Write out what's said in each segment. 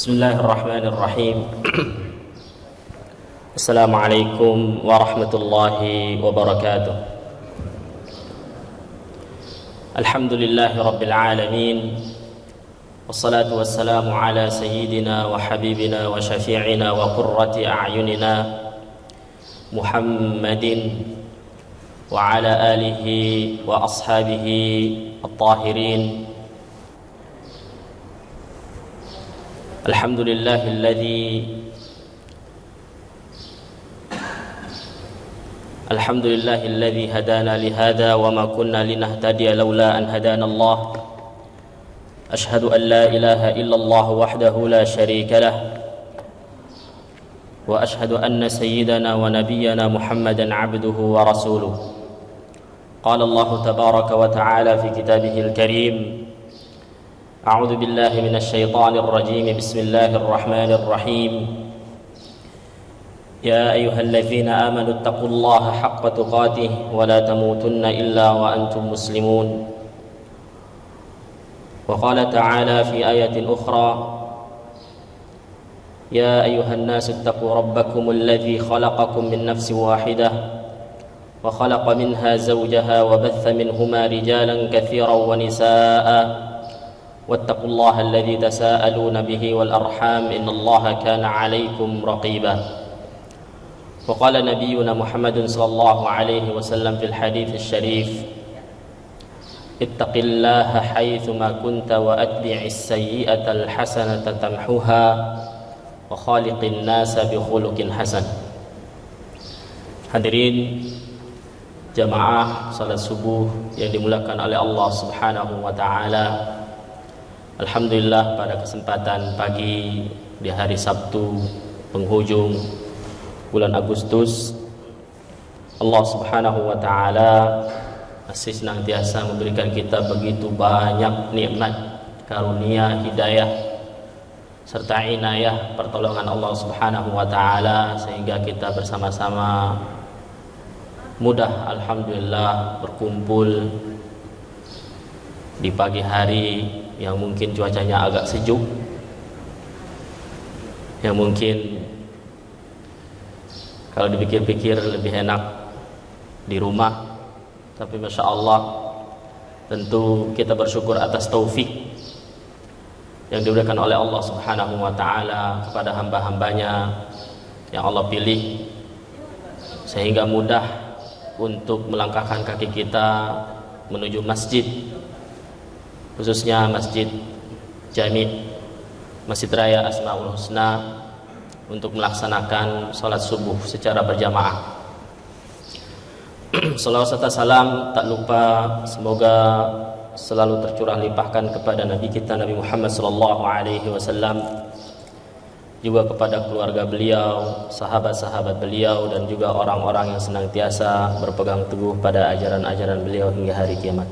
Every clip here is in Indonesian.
Bismillahirrahmanirrahim. Assalamualaikum warahmatullahi wabarakatuh. Alhamdulillahi rabbil alamin. Wassalatu wassalamu ala sayyidina wa habibina wa syafi'ina wa qurrati a'yunina Muhammadin wa ala alihi wa ashabihi at-tahirin. Alhamdulillahilladzi hadana lihada wa ma kunna linahtadiya laula an hadana Allah. Ashhadu an la ilaha illallah wahdahu la sharika lah wa ashhadu anna sayyidana wa nabiyyana Muhammadan abduhu wa rasuluh. Qala Allah tabaraka wa ta'ala fi kitabihil karim. أعوذ بالله من الشيطان الرجيم بسم الله الرحمن الرحيم يا أيها الذين آمنوا اتقوا الله حق تقاته ولا تموتن إلا وأنتم مسلمون وقال تعالى في آية أخرى يا أيها الناس اتقوا ربكم الذي خلقكم من نفس واحدة وخلق منها زوجها وبث منهما رجالا كثيرا ونساء واتقوا الله الذي تساءلون به والأرحام إن الله كان عليكم رقيبا وقال نبينا محمد صلى الله عليه وسلم في الحديث الشريف اتق الله حيثما كنت وأتبع السيئة الحسنة تمحها وخالق الناس بخلق حسن. Hadirin jamaah salat subuh yang dimuliakan oleh Allah Subhanahu wa taala. Alhamdulillah, pada kesempatan pagi di hari Sabtu penghujung bulan Agustus, Allah Subhanahu wa taala masih senantiasa memberikan kita begitu banyak nikmat, karunia, hidayah serta inayah pertolongan Allah Subhanahu wa taala sehingga kita bersama-sama mudah alhamdulillah berkumpul di pagi hari yang mungkin cuacanya agak sejuk, yang mungkin kalau dipikir-pikir lebih enak di rumah, tapi Masya Allah tentu kita bersyukur atas taufik yang diberikan oleh Allah Subhanahu wa ta'ala kepada hamba-hambanya yang Allah pilih sehingga mudah untuk melangkahkan kaki kita menuju masjid, khususnya Masjid Jami' Masjid Raya Asmaul Husna untuk melaksanakan sholat subuh secara berjamaah. Salawat serta salam tak lupa semoga selalu tercurah limpahkan kepada Nabi kita Nabi Muhammad sallallahu alaihi wasallam, juga kepada keluarga beliau, sahabat-sahabat beliau, dan juga orang-orang yang senantiasa berpegang teguh pada ajaran-ajaran beliau hingga hari kiamat.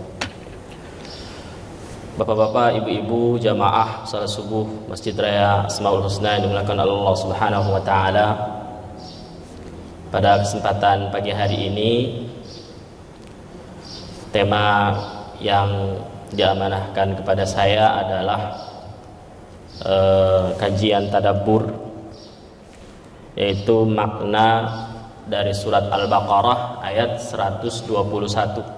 Bapak-bapak, ibu-ibu, jamaah salat subuh Masjid Raya Asmaul Husna yang dimuliakan Allah Subhanahu wa taala. Pada kesempatan pagi hari ini, tema yang diamanahkan kepada saya adalah kajian tadabbur, yaitu makna dari surat Al-Baqarah ayat 121.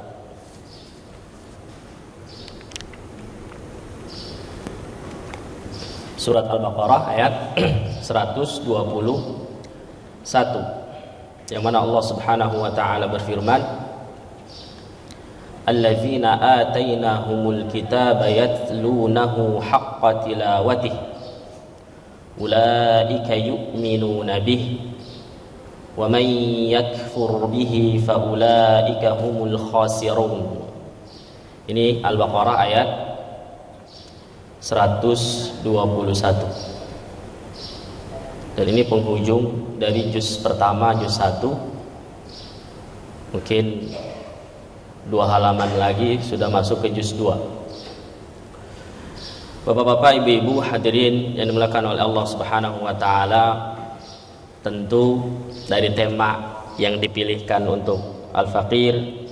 Surat Al-Baqarah ayat 121, yang mana Allah Subhanahu wa ta'ala berfirman, alladzina atainahumul kitaba yatlunahu haqqa tilawatih ulaika yu'minuna bih wa man yakfur bihi fa ulaika humul khasirun. Ini Al-Baqarah ayat 121, dan ini penghujung dari juz pertama, juz 1. Mungkin 2 halaman lagi sudah masuk ke juz 2. Bapak-bapak, ibu-ibu, hadirin yang dimuliakan oleh Allah Subhanahu wa taala, tentu dari tema yang dipilihkan untuk Al-Faqir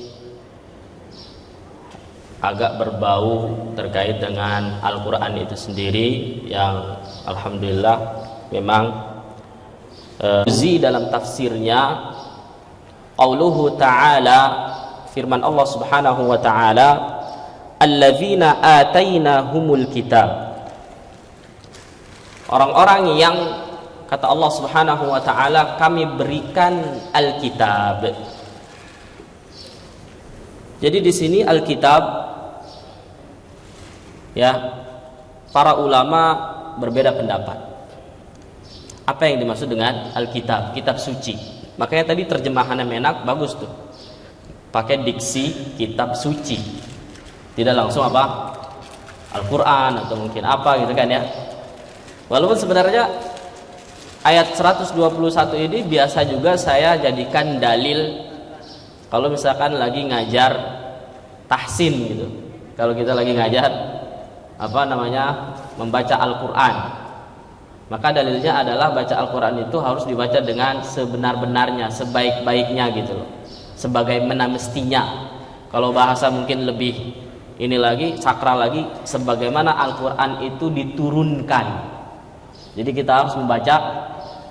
agak berbau terkait dengan Al-Quran itu sendiri, yang alhamdulillah memang dalam tafsirnya qauluhu ta'ala, firman Allah Subhanahu wa ta'ala, alladzina atainahumul kitab, orang-orang yang kata Allah Subhanahu wa ta'ala kami berikan Alkitab. Jadi di sini Alkitab, ya, para ulama berbeda pendapat. Apa yang dimaksud dengan Alkitab? Kitab suci. Makanya tadi terjemahannya Menak bagus tuh, pakai diksi kitab suci, tidak langsung apa Al-Quran atau mungkin apa gitu kan ya. Walaupun sebenarnya ayat 121 ini biasa juga saya jadikan dalil kalau misalkan lagi ngajar tahsin gitu. Kalau kita lagi ngajar membaca Al-Quran, maka dalilnya adalah baca Al-Quran itu harus dibaca dengan sebenar-benarnya, sebaik-baiknya gitu loh, sebagaimana mestinya. Kalau bahasa mungkin lebih ini lagi, sakral lagi, sebagaimana Al-Quran itu diturunkan. Jadi kita harus membaca,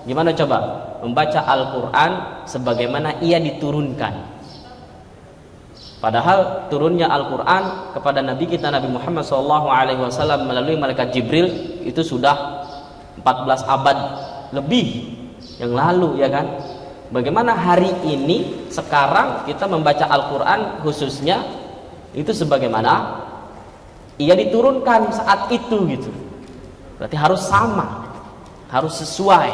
gimana coba? Membaca Al-Quran sebagaimana ia diturunkan. Padahal turunnya Al-Quran kepada Nabi kita Nabi Muhammad SAW melalui malaikat Jibril itu sudah 14 abad lebih yang lalu, ya kan? Bagaimana hari ini sekarang kita membaca Al-Quran khususnya itu sebagaimana ia diturunkan saat itu gitu. Berarti harus sama, harus sesuai.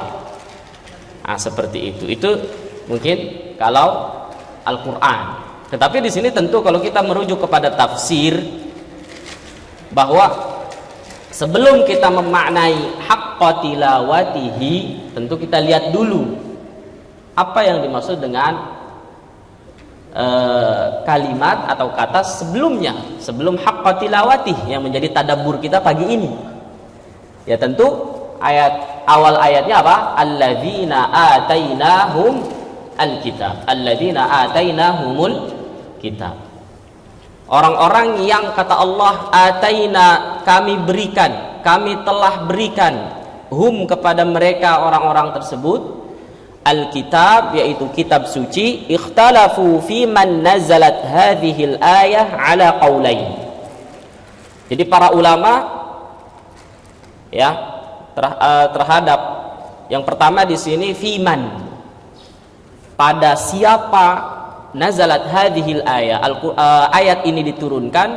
Nah, seperti itu. Itu mungkin kalau Al-Quran. Tetapi di sini tentu kalau kita merujuk kepada tafsir, bahwa sebelum kita memaknai haqqa tilawatihi, tentu kita lihat dulu apa yang dimaksud dengan kalimat atau kata sebelumnya, sebelum haqqa tilawatih yang menjadi tadabbur kita pagi ini. Ya tentu awal ayatnya apa? Alladzina atainahum alkitab, alladzina atainahumul kitab. Orang-orang yang kata Allah ataina, kami berikan, kami telah berikan, hum kepada mereka orang-orang tersebut, Alkitab yaitu kitab suci, ikhtalafu fi man nazalat hadhil ayah ala qaulain. Jadi para ulama ya terhadap yang pertama di sini fiman, pada siapa nazalat hadhil ayah, ayat ini diturunkan,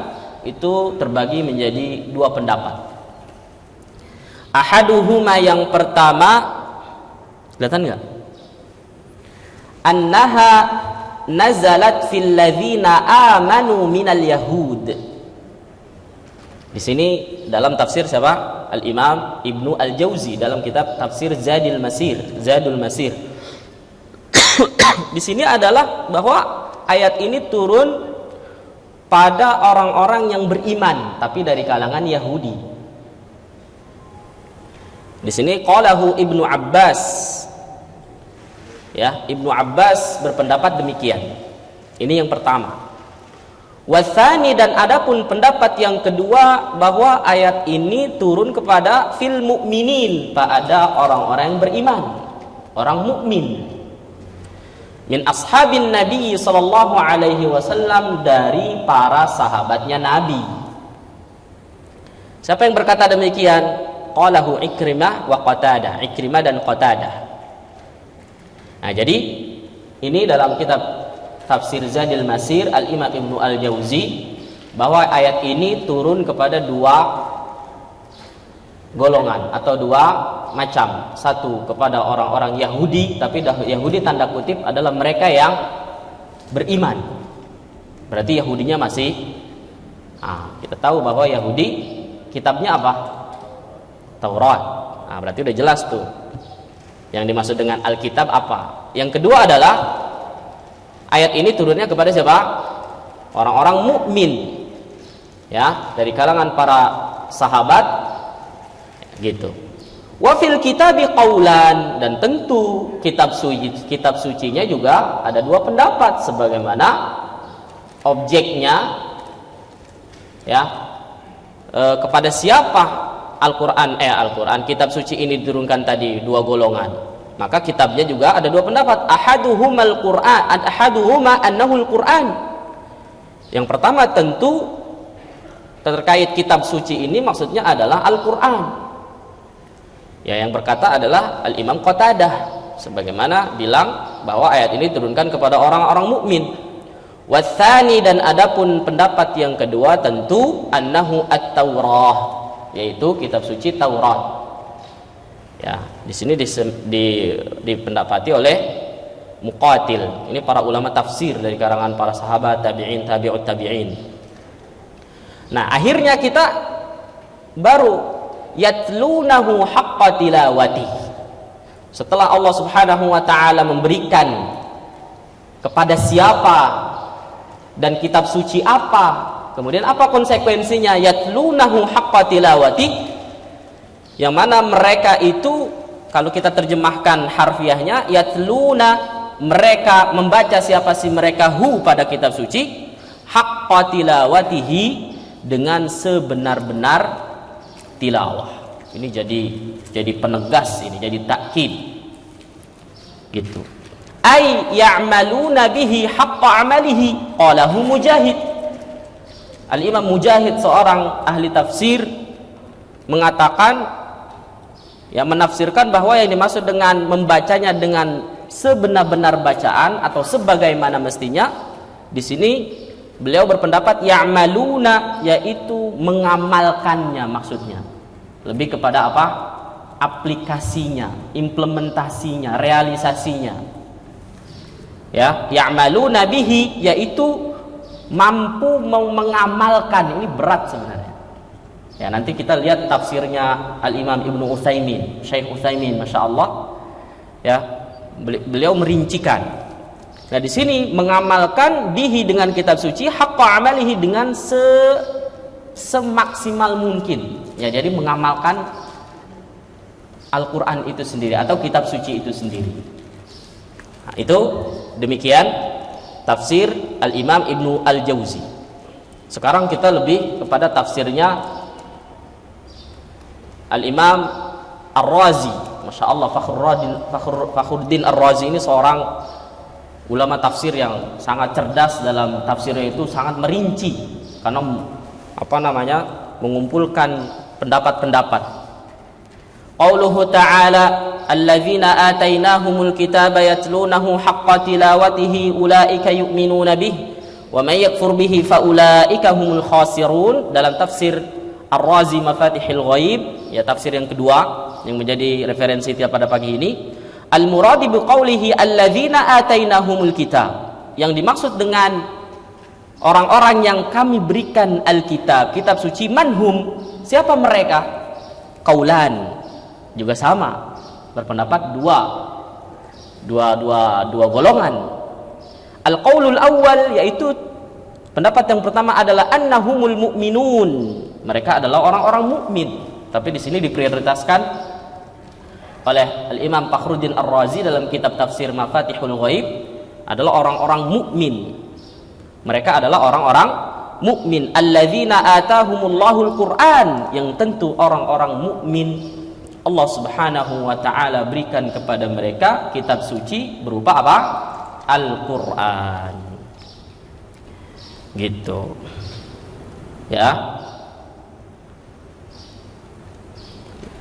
itu terbagi menjadi dua pendapat. Ahaduhuma, yang pertama, kelihatan enggak? Annaha nazalat fil ladzina amanu minal yahud. Di sini dalam tafsir siapa? Al-Imam Ibnu Al-Jauzi dalam kitab tafsir Zadul Masir. Di sini adalah bahwa ayat ini turun pada orang-orang yang beriman tapi dari kalangan Yahudi. Di sini qalahu Ibnu Abbas. Ya, Ibnu Abbas berpendapat demikian. Ini yang pertama. Watsani, dan adapun pendapat yang kedua bahwa ayat ini turun kepada fil mu'minin, pada orang-orang yang beriman, orang mukmin. Min ashabin Nabi sallallahu alaihi wasallam, dari para sahabatnya Nabi. Siapa yang berkata demikian? Qalahu Ikrimah wa Qatadah. Ikrimah dan Qatadah. Nah, jadi ini dalam kitab Tafsir Zadul Masir Al-Imam Ibnu Al-Jauzi, bahwa ayat ini turun kepada dua golongan atau dua macam. Satu kepada orang-orang Yahudi, tapi Yahudi tanda kutip adalah mereka yang beriman. Berarti Yahudinya masih kita tahu bahwa Yahudi kitabnya apa? Taurat. Nah, berarti udah jelas tuh. Yang dimaksud dengan Alkitab apa? Yang kedua adalah ayat ini turunnya kepada siapa? Orang-orang mukmin. Ya, dari kalangan para sahabat gitu. Wa fil kitabi qaulan, dan tentu kitab sucinya juga ada dua pendapat sebagaimana objeknya Ya, kepada siapa Al-Quran kitab suci ini diturunkan tadi? Dua golongan. Maka kitabnya juga ada dua pendapat. Ahaduhumal Quran, ahaduhuma annahul Quran. Yang pertama tentu terkait kitab suci ini maksudnya adalah Al-Quran. Ya, yang berkata adalah Al-Imam Qatadah, sebagaimana bilang bahwa ayat ini diturunkan kepada orang-orang mukmin. Watsani, dan adapun pendapat yang kedua tentu annahu at-Taurah, yaitu kitab suci Taurat. Ya, di sini dipendapati oleh Muqatil. Ini para ulama tafsir dari karangan para sahabat, tabi'in, tabi'ut tabi'in. Nah, akhirnya kita baru yatlunahu haqqa tilawati. Setelah Allah Subhanahu wa taala memberikan kepada siapa dan kitab suci apa, kemudian apa konsekuensinya? Yatlunahu haqqa tilawati, yang mana mereka itu kalau kita terjemahkan harfiahnya, yatluna, mereka membaca, siapa sih mereka, hu, pada kitab suci, haqqa tilawatihi, dengan sebenar-benar tilawah. Ini jadi penegas, ini jadi takkid gitu. Ay ya'maluna bihi haqqa amalihi, qalahu Mujahid. Al-Imam Mujahid, seorang ahli tafsir, mengatakan, ya, menafsirkan bahwa yang dimaksud dengan membacanya dengan sebenar-benar bacaan atau sebagaimana mestinya, di sini beliau berpendapat ya'maluna, yaitu mengamalkannya, maksudnya lebih kepada apa? Aplikasinya, implementasinya, realisasinya. Ya, ya'maluna bihi, yaitu mampu mengamalkan. Ini berat sebenarnya. Ya, nanti kita lihat tafsirnya Al-Imam Ibnu Utsaimin, Syekh Utsaimin, Masya Allah. Ya, beliau merincikan. Nah, di sini mengamalkan bihi, dengan kitab suci, haqqa amalihi, dengan semaksimal mungkin. Ya, jadi mengamalkan Al-Quran itu sendiri atau kitab suci itu sendiri. Nah, itu demikian tafsir Al-Imam Ibnu Al-Jauzi. Sekarang kita lebih kepada tafsirnya Al-Imam Ar-Razi. Masya Allah, Fakhruddin Ar-Razi ini seorang ulama tafsir yang sangat cerdas. Dalam tafsirnya itu sangat merinci, karena mengumpulkan pendapat-pendapat. Qauluhu ta'ala, alladzina atainahumul kitaba yatlunahu haqqa tilawatihi ulaika yu'minuna bih wa may yakfur bihi fa ulaika humul khasirun. Dalam tafsir Ar-Razi Mafatihul Ghaib, ya, tafsir yang kedua yang menjadi referensi tiap pada pagi ini, al-muradi biqaulihi alladzina atainahumul kitab, yang dimaksud dengan orang-orang yang kami berikan Alkitab, kitab suci, manhum, siapa mereka? Qaulan, juga sama, berpendapat dua golongan. Al-qaulul awal, yaitu pendapat yang pertama adalah annahumul mu'minun, mereka adalah orang-orang mukmin. Tapi di sini diprioritaskan oleh Al-Imam Fakhruddin Ar-Razi dalam kitab tafsir Mafatihul Ghaib adalah orang-orang mukmin. Mereka adalah orang-orang mukmin, alladzina atahumullahul Qur'an, yang tentu orang-orang mukmin Allah Subhanahu wa taala berikan kepada mereka kitab suci berupa apa? Al-Qur'an. Gitu. Ya.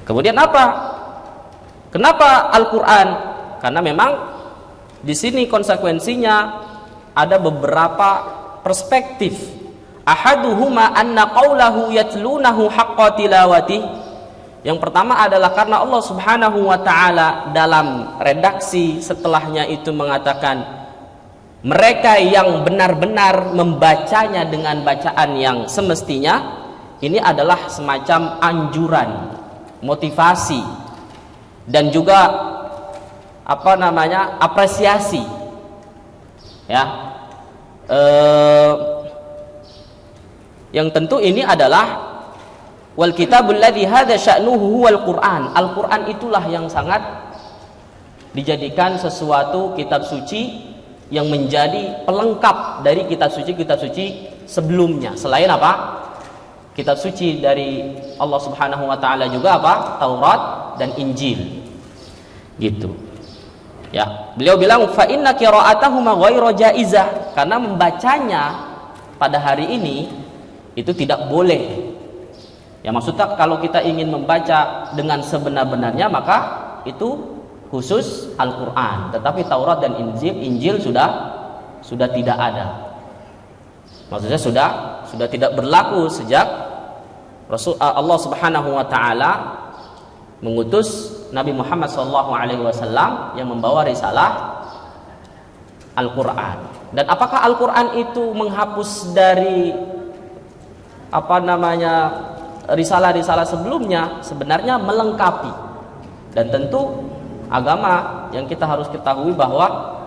Kemudian apa? Kenapa Al-Qur'an? Karena memang di sini konsekuensinya ada beberapa perspektif. Ahaduhuma anna qaulahu yatlunahu haqqa tilawati. Yang pertama adalah karena Allah Subhanahu wa taala dalam redaksi setelahnya itu mengatakan mereka yang benar-benar membacanya dengan bacaan yang semestinya. Ini adalah semacam anjuran, motivasi, dan juga apresiasi. Ya, yang tentu ini adalah wal kitabul ladzi hadza sya'nuhu huwal Qur'an. Al-Qur'an itulah yang sangat dijadikan sesuatu kitab suci yang menjadi pelengkap dari kitab suci sebelumnya. Selain apa? kitab suci dari Allah Subhanahu wa taala juga apa? Taurat dan Injil. Gitu. Ya, beliau bilang fa inna qira'atahuma ghairu jaizah, karena membacanya pada hari ini itu tidak boleh. Ya, maksudnya kalau kita ingin membaca dengan sebenar-benarnya maka itu khusus Al-Qur'an, tetapi Taurat dan Injil sudah tidak ada. Maksudnya sudah tidak berlaku sejak Allah Subhanahu wa taala mengutus Nabi Muhammad SAW yang membawa risalah Al-Qur'an. Dan apakah Al-Qur'an itu menghapus dari risalah-risalah sebelumnya? Sebenarnya melengkapi. Dan tentu agama yang kita harus ketahui bahwa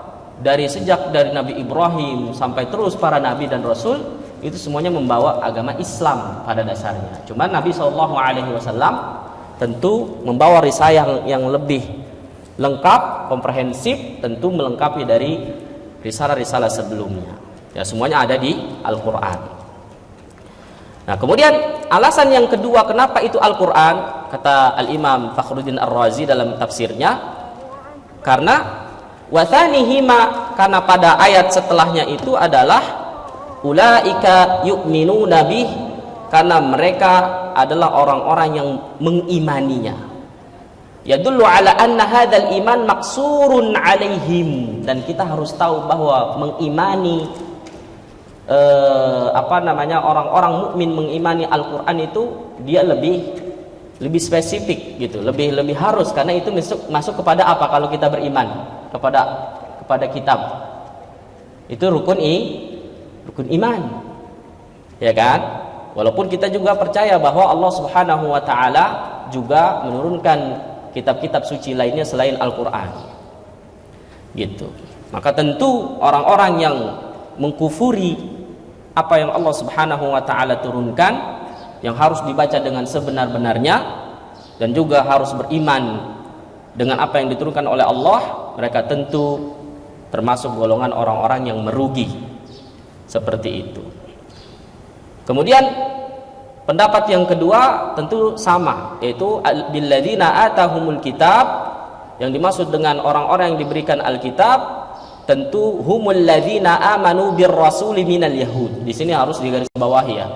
sejak dari Nabi Ibrahim sampai terus para nabi dan rasul itu semuanya membawa agama Islam pada dasarnya. Cuma Nabi SAW tentu membawa risalah yang lebih lengkap, komprehensif, tentu melengkapi dari risalah-risalah sebelumnya. Ya, semuanya ada di Al-Qur'an. Nah, kemudian alasan yang kedua kenapa itu Al-Qur'an, kata Al-Imam Fakhruddin Ar-Razi dalam tafsirnya, karena wathanihima, karena pada ayat setelahnya itu adalah ulaika yu'minuna bih, karena mereka adalah orang-orang yang mengimaninya. Yadullu ala anna hadzal iman maksurun alaihim, dan kita harus tahu bahwa mengimani orang-orang mukmin mengimani Al-Qur'an itu dia lebih spesifik gitu, lebih harus, karena itu masuk kepada apa kalau kita beriman kepada kitab. Itu rukun iman. Ya kan? Walaupun kita juga percaya bahwa Allah Subhanahu wa taala juga menurunkan kitab-kitab suci lainnya selain Al-Qur'an. Gitu. Maka tentu orang-orang yang mengkufuri apa yang Allah Subhanahu wa taala turunkan, yang harus dibaca dengan sebenar-benarnya dan juga harus beriman dengan apa yang diturunkan oleh Allah, mereka tentu termasuk golongan orang-orang yang merugi. Seperti itu. Kemudian pendapat yang kedua tentu sama, yaitu billadzina atahumul kitab, yang dimaksud dengan orang-orang yang diberikan Alkitab tentu humul ladzina amanu birrasuli minal yahud. Di sini harus digarisbawahi ya.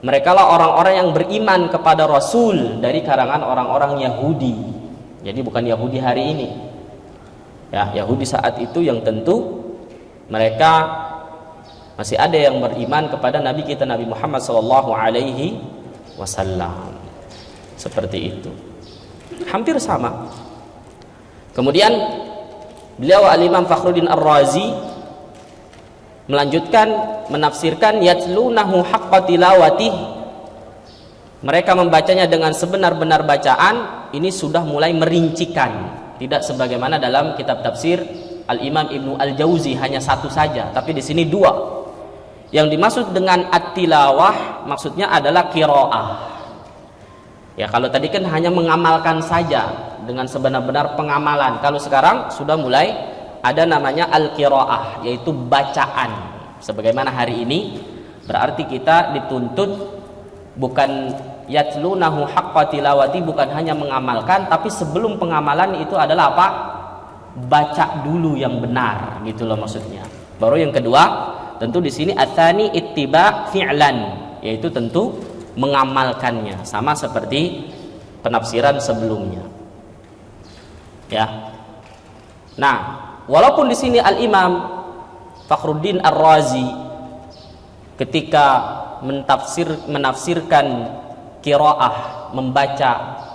Mereka lah orang-orang yang beriman kepada Rasul dari kalangan orang-orang Yahudi. Jadi bukan Yahudi hari ini. Ya, Yahudi saat itu yang tentu mereka masih ada yang beriman kepada Nabi kita Nabi Muhammad SAW. Seperti itu. Hampir sama. Kemudian beliau Al-Imam Fakhruddin Ar-Razi melanjutkan menafsirkan yatlunahu haqqa tilawatih. Mereka membacanya dengan sebenar-benar bacaan. Ini sudah mulai merincikan, tidak sebagaimana dalam kitab tafsir Al-Imam Ibnu Al-Jauzi hanya satu saja, tapi di sini dua. Yang dimaksud dengan at-tilawah maksudnya adalah qiraah. Ya, kalau tadi kan hanya mengamalkan saja dengan sebenar-benar pengamalan. Kalau sekarang sudah mulai ada namanya al-qiraah, yaitu bacaan. Sebagaimana hari ini berarti kita dituntut bukan yatlunahu haqqa tilawati, bukan hanya mengamalkan, tapi sebelum pengamalan itu adalah apa? Baca dulu yang benar, gitu loh maksudnya. Baru yang kedua, tentu di sini atsani ittiba fi'lan, yaitu tentu mengamalkannya, sama seperti penafsiran sebelumnya. Ya. Nah, walaupun di sini Al-Imam Fakhruddin Ar-Razi ketika menafsirkan qiraah, membaca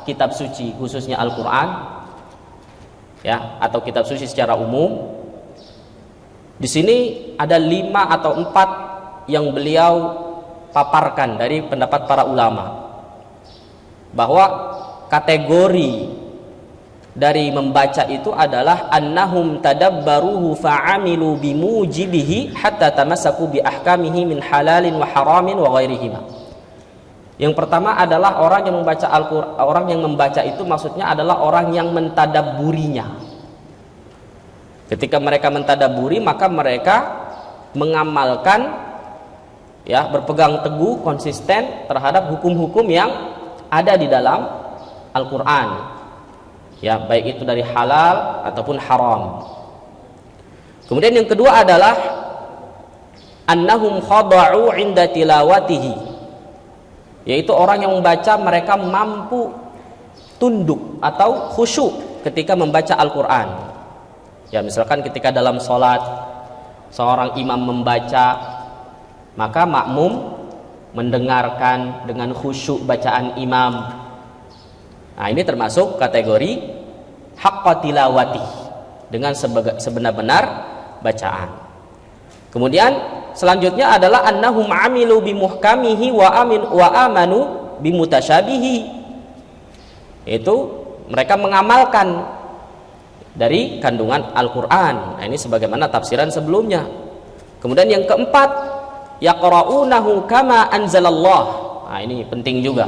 kitab suci khususnya Al-Qur'an, ya, atau kitab suci secara umum, di sini ada 5 atau 4 yang beliau paparkan dari pendapat para ulama, bahwa kategori dari membaca itu adalah annahum tadabbaruhu fa'amilu bimujibihi hatta tamassaku bi ahkamihi min halalin wa haramin wa ghairihima. Yang pertama adalah orang yang membaca Al-Qur'an. Orang yang membaca itu maksudnya adalah orang yang mentadabburinya. Ketika mereka mentadabburi, maka mereka mengamalkan ya, berpegang teguh konsisten terhadap hukum-hukum yang ada di dalam Al-Qur'an, ya, baik itu dari halal ataupun haram. Kemudian yang kedua adalah annahum khada'u 'inda tilawatihi, yaitu orang yang membaca mereka mampu tunduk atau khusyuk ketika membaca Al-Qur'an. Ya, misalkan ketika dalam sholat seorang imam membaca, maka makmum mendengarkan dengan khusyuk bacaan imam. Nah, ini termasuk kategori haqqa tilawati, dengan sebenar-benar bacaan. Kemudian selanjutnya adalah annahum amilu bimuhkamihi wa amanu bimutasyabihi, yaitu mereka mengamalkan dari kandungan Al-Qur'an. Nah, ini sebagaimana tafsiran sebelumnya. Kemudian yang keempat, yaqra'unahu kama anzalallah. Nah, ini penting juga.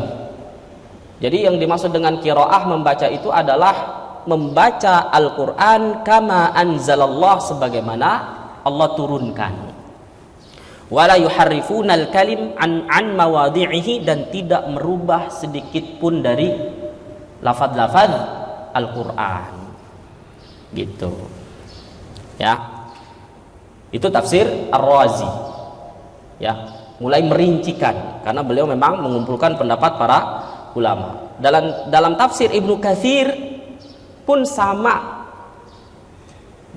Jadi yang dimaksud dengan qiraah membaca itu adalah membaca Al-Qur'an kama anzalallah, sebagaimana Allah turunkan. Wala yuharrifunal kalim an mawadhi'ihi, dan tidak merubah sedikit pun dari lafaz-lafaz Al-Qur'an. Gitu. Ya. Itu tafsir Ar-Razi. Ya, mulai merincikan karena beliau memang mengumpulkan pendapat para ulama. Dalam tafsir Ibnu Katsir pun sama,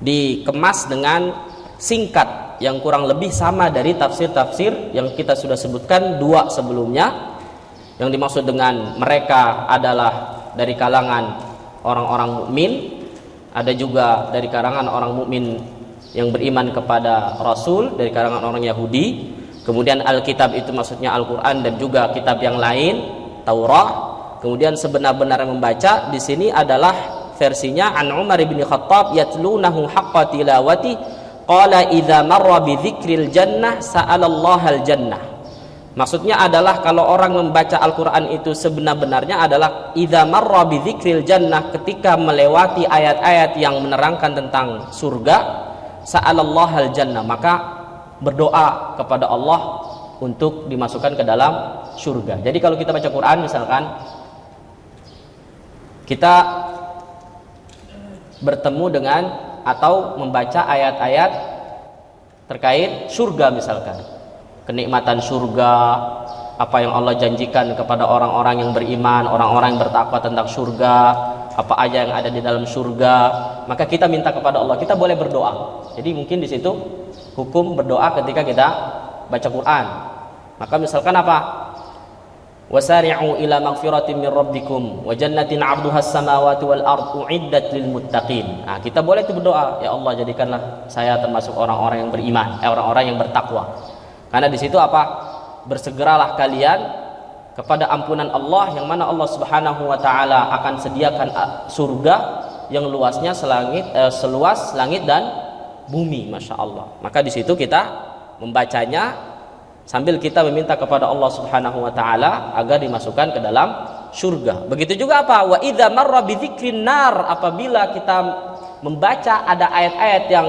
dikemas dengan singkat yang kurang lebih sama dari tafsir-tafsir yang kita sudah sebutkan dua sebelumnya. Yang dimaksud dengan mereka adalah dari kalangan orang-orang mukmin, ada juga dari kalangan orang mukmin yang beriman kepada Rasul dari kalangan orang Yahudi. Kemudian Alkitab itu maksudnya Al-Qur'an dan juga kitab yang lain, Taurat. Kemudian sebenar-benar membaca di sini adalah versinya an Umar bin Khattab, yatlunahu haqqa tilawati, qala idza marra bi dzikril jannah sa'alallaha al-jannah. Maksudnya adalah kalau orang membaca Al-Qur'an itu sebenar-benarnya adalah idza marra bi dzikril jannah, ketika melewati ayat-ayat yang menerangkan tentang surga, sa'alallaha al-jannah, maka berdoa kepada Allah untuk dimasukkan ke dalam surga. Jadi kalau kita baca Quran misalkan, kita bertemu dengan atau membaca ayat-ayat terkait surga misalkan, kenikmatan surga, apa yang Allah janjikan kepada orang-orang yang beriman, orang-orang yang bertakwa tentang surga, apa aja yang ada di dalam surga, maka kita minta kepada Allah, kita boleh berdoa. Jadi mungkin di situ hukum berdoa ketika kita baca Quran. Maka misalkan apa? Wasari'u ila maghfiratin min rabbikum wa jannatin 'arduha as-samawati wal ardu u'iddat lil muttaqin. Nah, kita boleh itu berdoa, ya Allah jadikanlah saya termasuk orang-orang yang beriman, orang-orang yang bertakwa. Karena di situ apa? Bersegeralah kalian kepada ampunan Allah, yang mana Allah Subhanahu wa taala akan sediakan surga yang luasnya seluas langit dan bumi, Masya Allah. Maka di situ kita membacanya sambil kita meminta kepada Allah Subhanahu wa taala agar dimasukkan ke dalam surga. Begitu juga apa? Wa idza marra bi dzikrin nar, apabila kita membaca ada ayat-ayat yang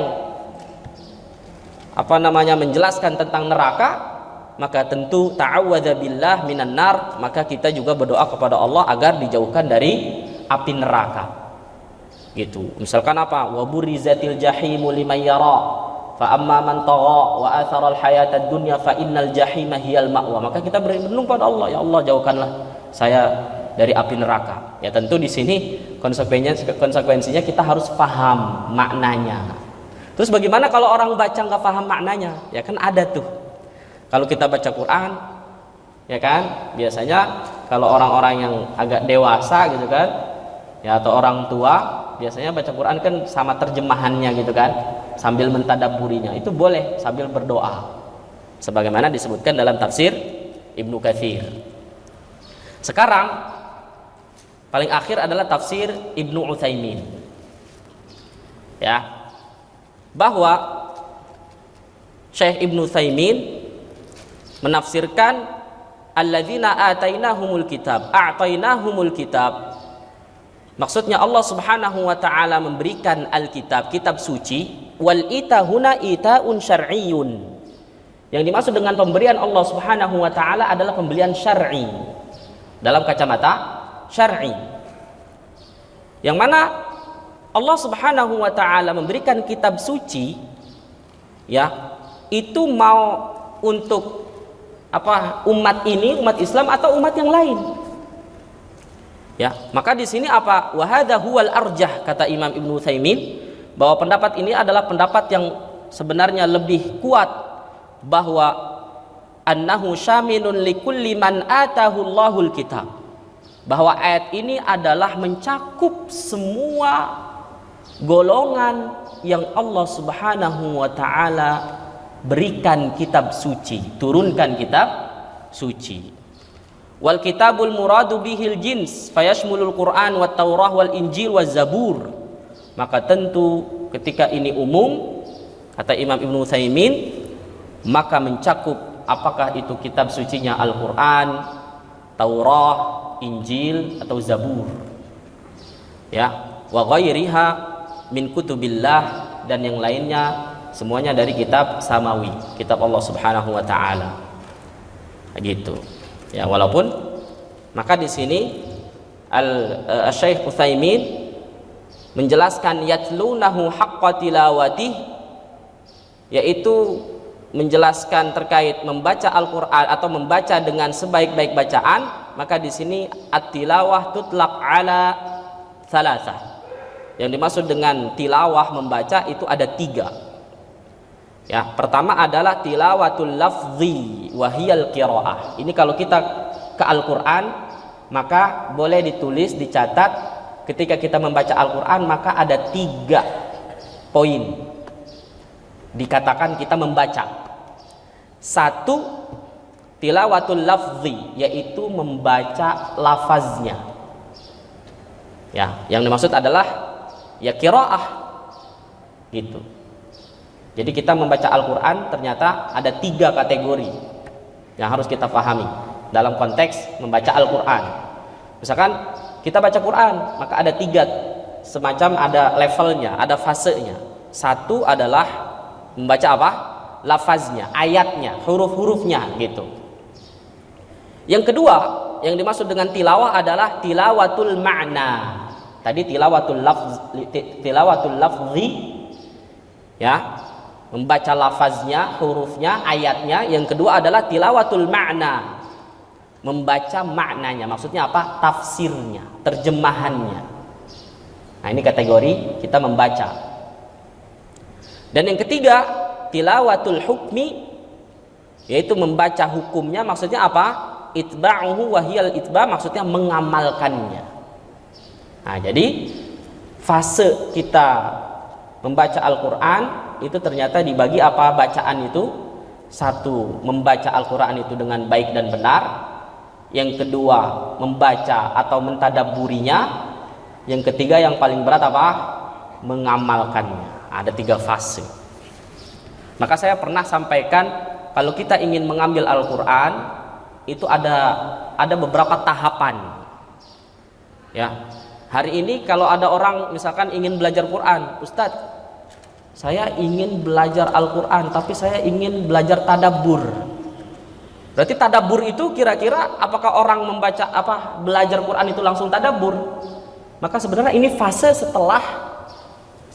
menjelaskan tentang neraka, maka tentu ta'awwadza billah minan nar, maka kita juga berdoa kepada Allah agar dijauhkan dari api neraka. Gitu. Misalkan apa? Wa burizatil jahimu liman yara fa amma man tagha wa athara al hayatad dunya fa innal jahima hiyal ma'wa. Maka kita berlindung pada Allah, ya Allah jauhkanlah saya dari api neraka. Ya tentu di sini konsekuensinya kita harus paham maknanya. Terus bagaimana kalau orang baca nggak paham maknanya? Ya kan ada tuh. Kalau kita baca Quran, ya kan, biasanya kalau orang-orang yang agak dewasa gitu kan, ya atau orang tua, biasanya baca Quran kan sama terjemahannya gitu kan, sambil mentadabburinya. Itu boleh sambil berdoa, sebagaimana disebutkan dalam tafsir Ibnu Katsir. Sekarang paling akhir adalah tafsir Ibnu Utsaimin, ya, bahwa Syekh Ibnu Utsaimin menafsirkan alladzina atainahumul kitab, a'tainahumul kitab. Maksudnya Allah Subhanahu wa taala memberikan Alkitab, kitab suci, wal ita huna itaun syar'iyyun. Yang dimaksud dengan pemberian Allah Subhanahu wa taala adalah pemberian syar'i. Dalam kacamata syar'i. Yang mana Allah Subhanahu wa taala memberikan kitab suci, ya, itu mau untuk apa? Umat ini, umat Islam atau umat yang lain. Ya, maka di sini apa? Wa hadza huwal arjah, kata Imam Ibnu Utsaimin, bahwa pendapat ini adalah pendapat yang sebenarnya lebih kuat, bahwa annahu syaminun likulli man atahu Allahul kitab, bahwa ayat ini adalah mencakup semua golongan yang Allah Subhanahu wa taala berikan kitab suci, turunkan kitab suci. Wal kitabul muradu bihil jins fayashmulul Quran wat Taurah wal Injil waz Zabur. Maka tentu ketika ini umum, kata Imam Ibnu Utsaimin, maka mencakup apakah itu kitab sucinya Al-Quran, Taurah, Injil atau Zabur. Ya, wa ghairiha min kutubillah, dan yang lainnya semuanya dari kitab samawi, kitab Allah Subhanahu wa taala. Gitu. Ya, walaupun maka di sini Al-Syaikh Utsaimin menjelaskan yatlunahu haqqa tilawatih, yaitu menjelaskan terkait membaca Al-Qur'an atau membaca dengan sebaik-baik bacaan. Maka di sini at-tilawah tutlaq ala thalathah. Yang dimaksud dengan tilawah membaca itu ada 3. Ya, pertama adalah tilawatul lafzi wa hiyal qiraah. Ini kalau kita ke Al-Qur'an, maka boleh ditulis, dicatat, ketika kita membaca Al-Qur'an maka ada 3 poin dikatakan kita membaca. 1, tilawatul lafzi, yaitu membaca lafaznya. Ya, yang dimaksud adalah ya qiraah gitu. Jadi kita membaca Al-Quran ternyata ada 3 kategori yang harus kita pahami dalam konteks membaca Al-Quran. Misalkan kita baca Quran, maka ada 3 semacam, ada levelnya, ada fasenya. 1 adalah membaca apa? Lafaznya, ayatnya, huruf-hurufnya gitu. Yang kedua, yang dimaksud dengan tilawah adalah tilawatul ma'na. Tadi tilawatul lafzi, ya, membaca lafaznya, hurufnya, ayatnya. Yang kedua adalah tilawatul ma'na, membaca maknanya. Maksudnya apa? Tafsirnya, terjemahannya. Nah, ini kategori kita membaca. Dan yang ketiga, tilawatul hukmi, yaitu membaca hukumnya. Maksudnya apa? Itba'uhu wahiyal itba', maksudnya mengamalkannya. Nah, jadi fase kita membaca Al-Quran itu ternyata dibagi apa bacaan itu. 1, membaca Al-Quran itu dengan baik dan benar. Yang kedua, membaca atau mentadabburinya. Yang ketiga, yang paling berat apa? Mengamalkannya. Ada 3 fase. Maka saya pernah sampaikan, kalau kita ingin mengambil Al-Quran itu ada beberapa tahapan. Ya, hari ini kalau ada orang misalkan ingin belajar Quran, Ustadz, saya ingin belajar Al-Quran, tapi saya ingin belajar tadabbur. Berarti tadabbur itu kira-kira apakah orang membaca belajar Quran itu langsung tadabbur? Maka sebenarnya ini fase setelah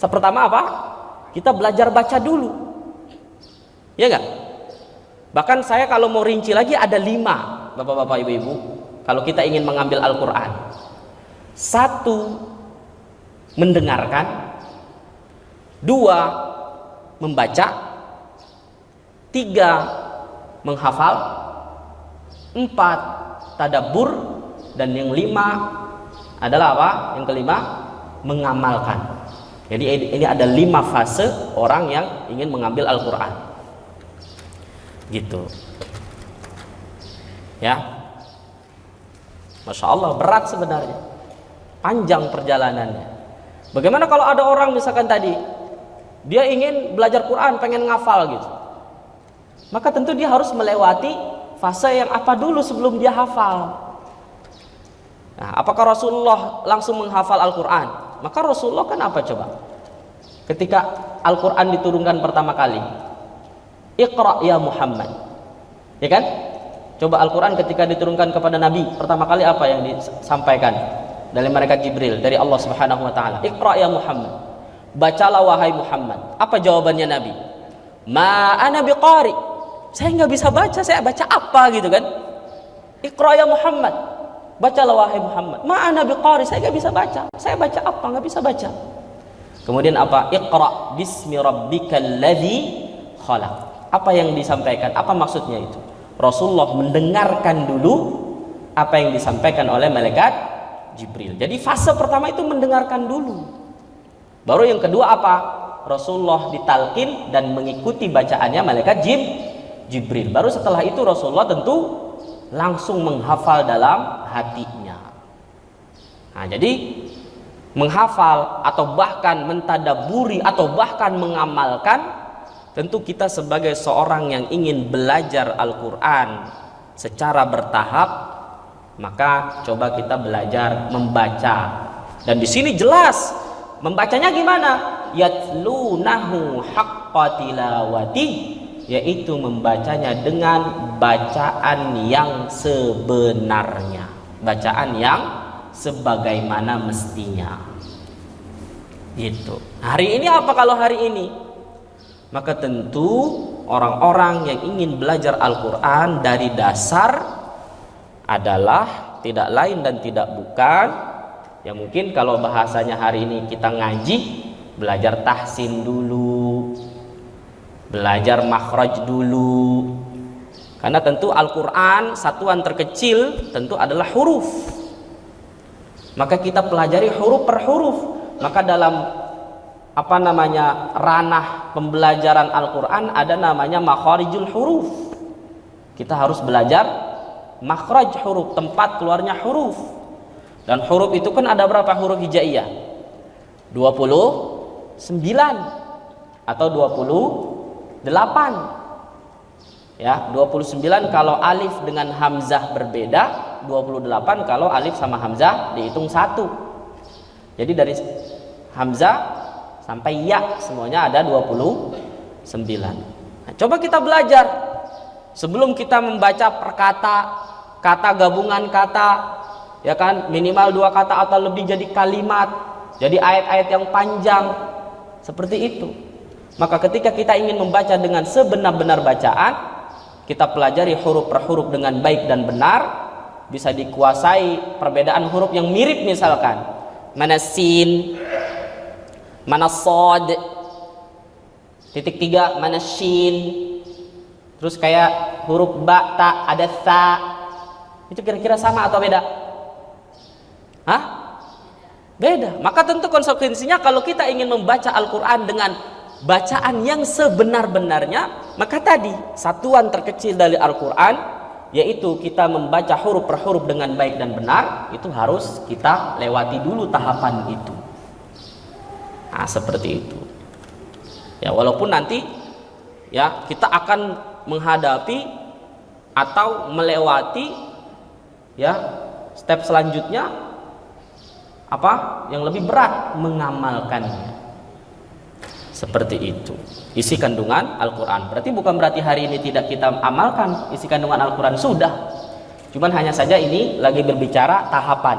pertama apa? Kita belajar baca dulu. Ya enggak? Bahkan saya kalau mau rinci lagi ada 5, Bapak-bapak, Ibu-ibu, kalau kita ingin mengambil Al-Quran. 1, mendengarkan. 2, membaca. 3, menghafal. 4, tadabbur. Dan yang 5 adalah apa? Yang kelima, mengamalkan. Jadi ini ada 5 fase orang yang ingin mengambil Al-Quran. Gitu. Ya, Masya Allah, berat sebenarnya, panjang perjalanannya. Bagaimana kalau ada orang misalkan tadi dia ingin belajar Quran, pengen ngafal gitu, maka tentu dia harus melewati fase yang apa dulu sebelum dia hafal. Nah, apakah Rasulullah langsung menghafal Al-Quran? Maka Rasulullah kan apa coba? Ketika Al-Quran diturunkan pertama kali, Iqra ya Muhammad. Ya kan? Coba Al-Quran ketika diturunkan kepada Nabi, pertama kali apa yang disampaikan dari malaikat Jibril, dari Allah Subhanahu wa taala? Iqra ya Muhammad. Bacalah wahai Muhammad. Apa jawabannya Nabi? Ma ana biqari. Saya nggak bisa baca, saya baca apa gitu kan? Iqra ya Muhammad. Bacalah wahai Muhammad. Ma ana biqari. Saya nggak bisa baca. Saya baca apa? Nggak bisa baca. Kemudian apa? Iqra bismi rabbikal ladzi khalaq. Apa yang disampaikan? Apa maksudnya itu? Rasulullah mendengarkan dulu apa yang disampaikan oleh malaikat Jibril. Jadi fase pertama itu mendengarkan dulu. Baru yang kedua apa? Rasulullah ditalkin dan mengikuti bacaannya malaikat Jibril. Baru setelah itu Rasulullah tentu langsung menghafal dalam hatinya. Nah, jadi menghafal atau bahkan mentadaburi atau bahkan mengamalkan, tentu kita sebagai seorang yang ingin belajar Al-Quran secara bertahap, maka coba kita belajar membaca. Dan di sini jelas membacanya gimana? Yatlunahu haqqa tilawati, yaitu membacanya dengan bacaan yang sebenarnya, bacaan yang sebagaimana mestinya. Gitu. Hari ini apa kalau hari ini? Maka tentu orang-orang yang ingin belajar Al-Quran dari dasar adalah tidak lain dan tidak bukan, ya mungkin kalau bahasanya hari ini kita ngaji, belajar tahsin dulu, belajar makhraj dulu. Karena tentu Al-Quran satuan terkecil tentu adalah huruf. Maka kita pelajari huruf per huruf. Maka dalam ranah pembelajaran Al-Quran ada namanya makharijul huruf. Kita harus belajar makhraj huruf, tempat keluarnya huruf. Dan huruf itu kan ada berapa huruf hijaiyah? 29 atau 28. Ya, 29 kalau alif dengan hamzah berbeda, 28 kalau alif sama hamzah dihitung 1. Jadi dari hamzah sampai ya semuanya ada 29. Nah, coba kita belajar sebelum kita membaca per kata, kata gabungan kata, ya kan, minimal 2 kata atau lebih jadi kalimat, jadi ayat-ayat yang panjang seperti itu. Maka ketika kita ingin membaca dengan sebenar-benar bacaan, kita pelajari huruf per huruf dengan baik dan benar, bisa dikuasai perbedaan huruf yang mirip, misalkan mana sin, mana sod, titik 3 mana shin, terus kayak huruf ba, ta, ada sa, itu kira-kira sama atau beda? Hah? Beda. Maka tentu konsekuensinya kalau kita ingin membaca Al-Quran dengan bacaan yang sebenar-benarnya, maka tadi satuan terkecil dari Al-Quran, yaitu kita membaca huruf per huruf dengan baik dan benar, itu harus kita lewati dulu tahapan itu. Nah, seperti itu. Ya, walaupun nanti ya kita akan menghadapi atau melewati ya step selanjutnya apa? Yang lebih berat, mengamalkannya. Seperti itu. Isi kandungan Al-Quran. Berarti bukan berarti hari ini tidak kita amalkan isi kandungan Al-Quran, sudah. Cuman hanya saja ini lagi berbicara tahapan.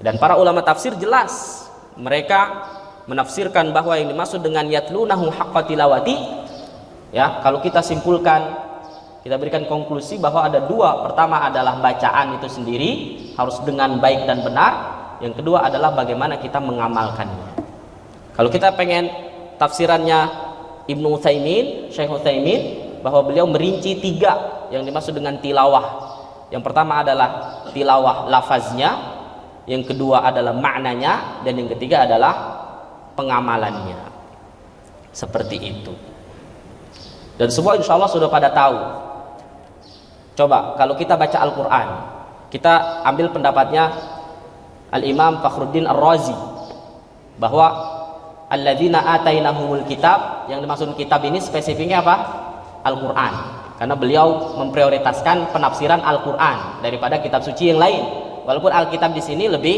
Dan para ulama tafsir jelas mereka menafsirkan bahwa yang dimaksud dengan yatlunahu haqqa tilawati, ya, kalau kita simpulkan, kita berikan konklusi bahwa ada 2. Pertama adalah bacaan itu sendiri harus dengan baik dan benar. Yang kedua adalah bagaimana kita mengamalkannya. Kalau kita pengen tafsirannya Ibnu Utsaimin, Syekh Utsaimin, bahwa beliau merinci 3 yang dimaksud dengan tilawah. Yang pertama adalah tilawah lafaznya, yang kedua adalah maknanya, dan yang ketiga adalah pengamalannya. Seperti itu. Dan semua insya Allah sudah pada tahu. Coba kalau kita baca Al-Quran, kita ambil pendapatnya Al-Imam Fakhruddin Ar-Razi, bahwa alladzina atainahumul kitab, yang dimaksud kitab ini spesifiknya apa? Al-Quran. Karena beliau memprioritaskan penafsiran Al-Quran daripada kitab suci yang lain. Walaupun Alkitab di sini lebih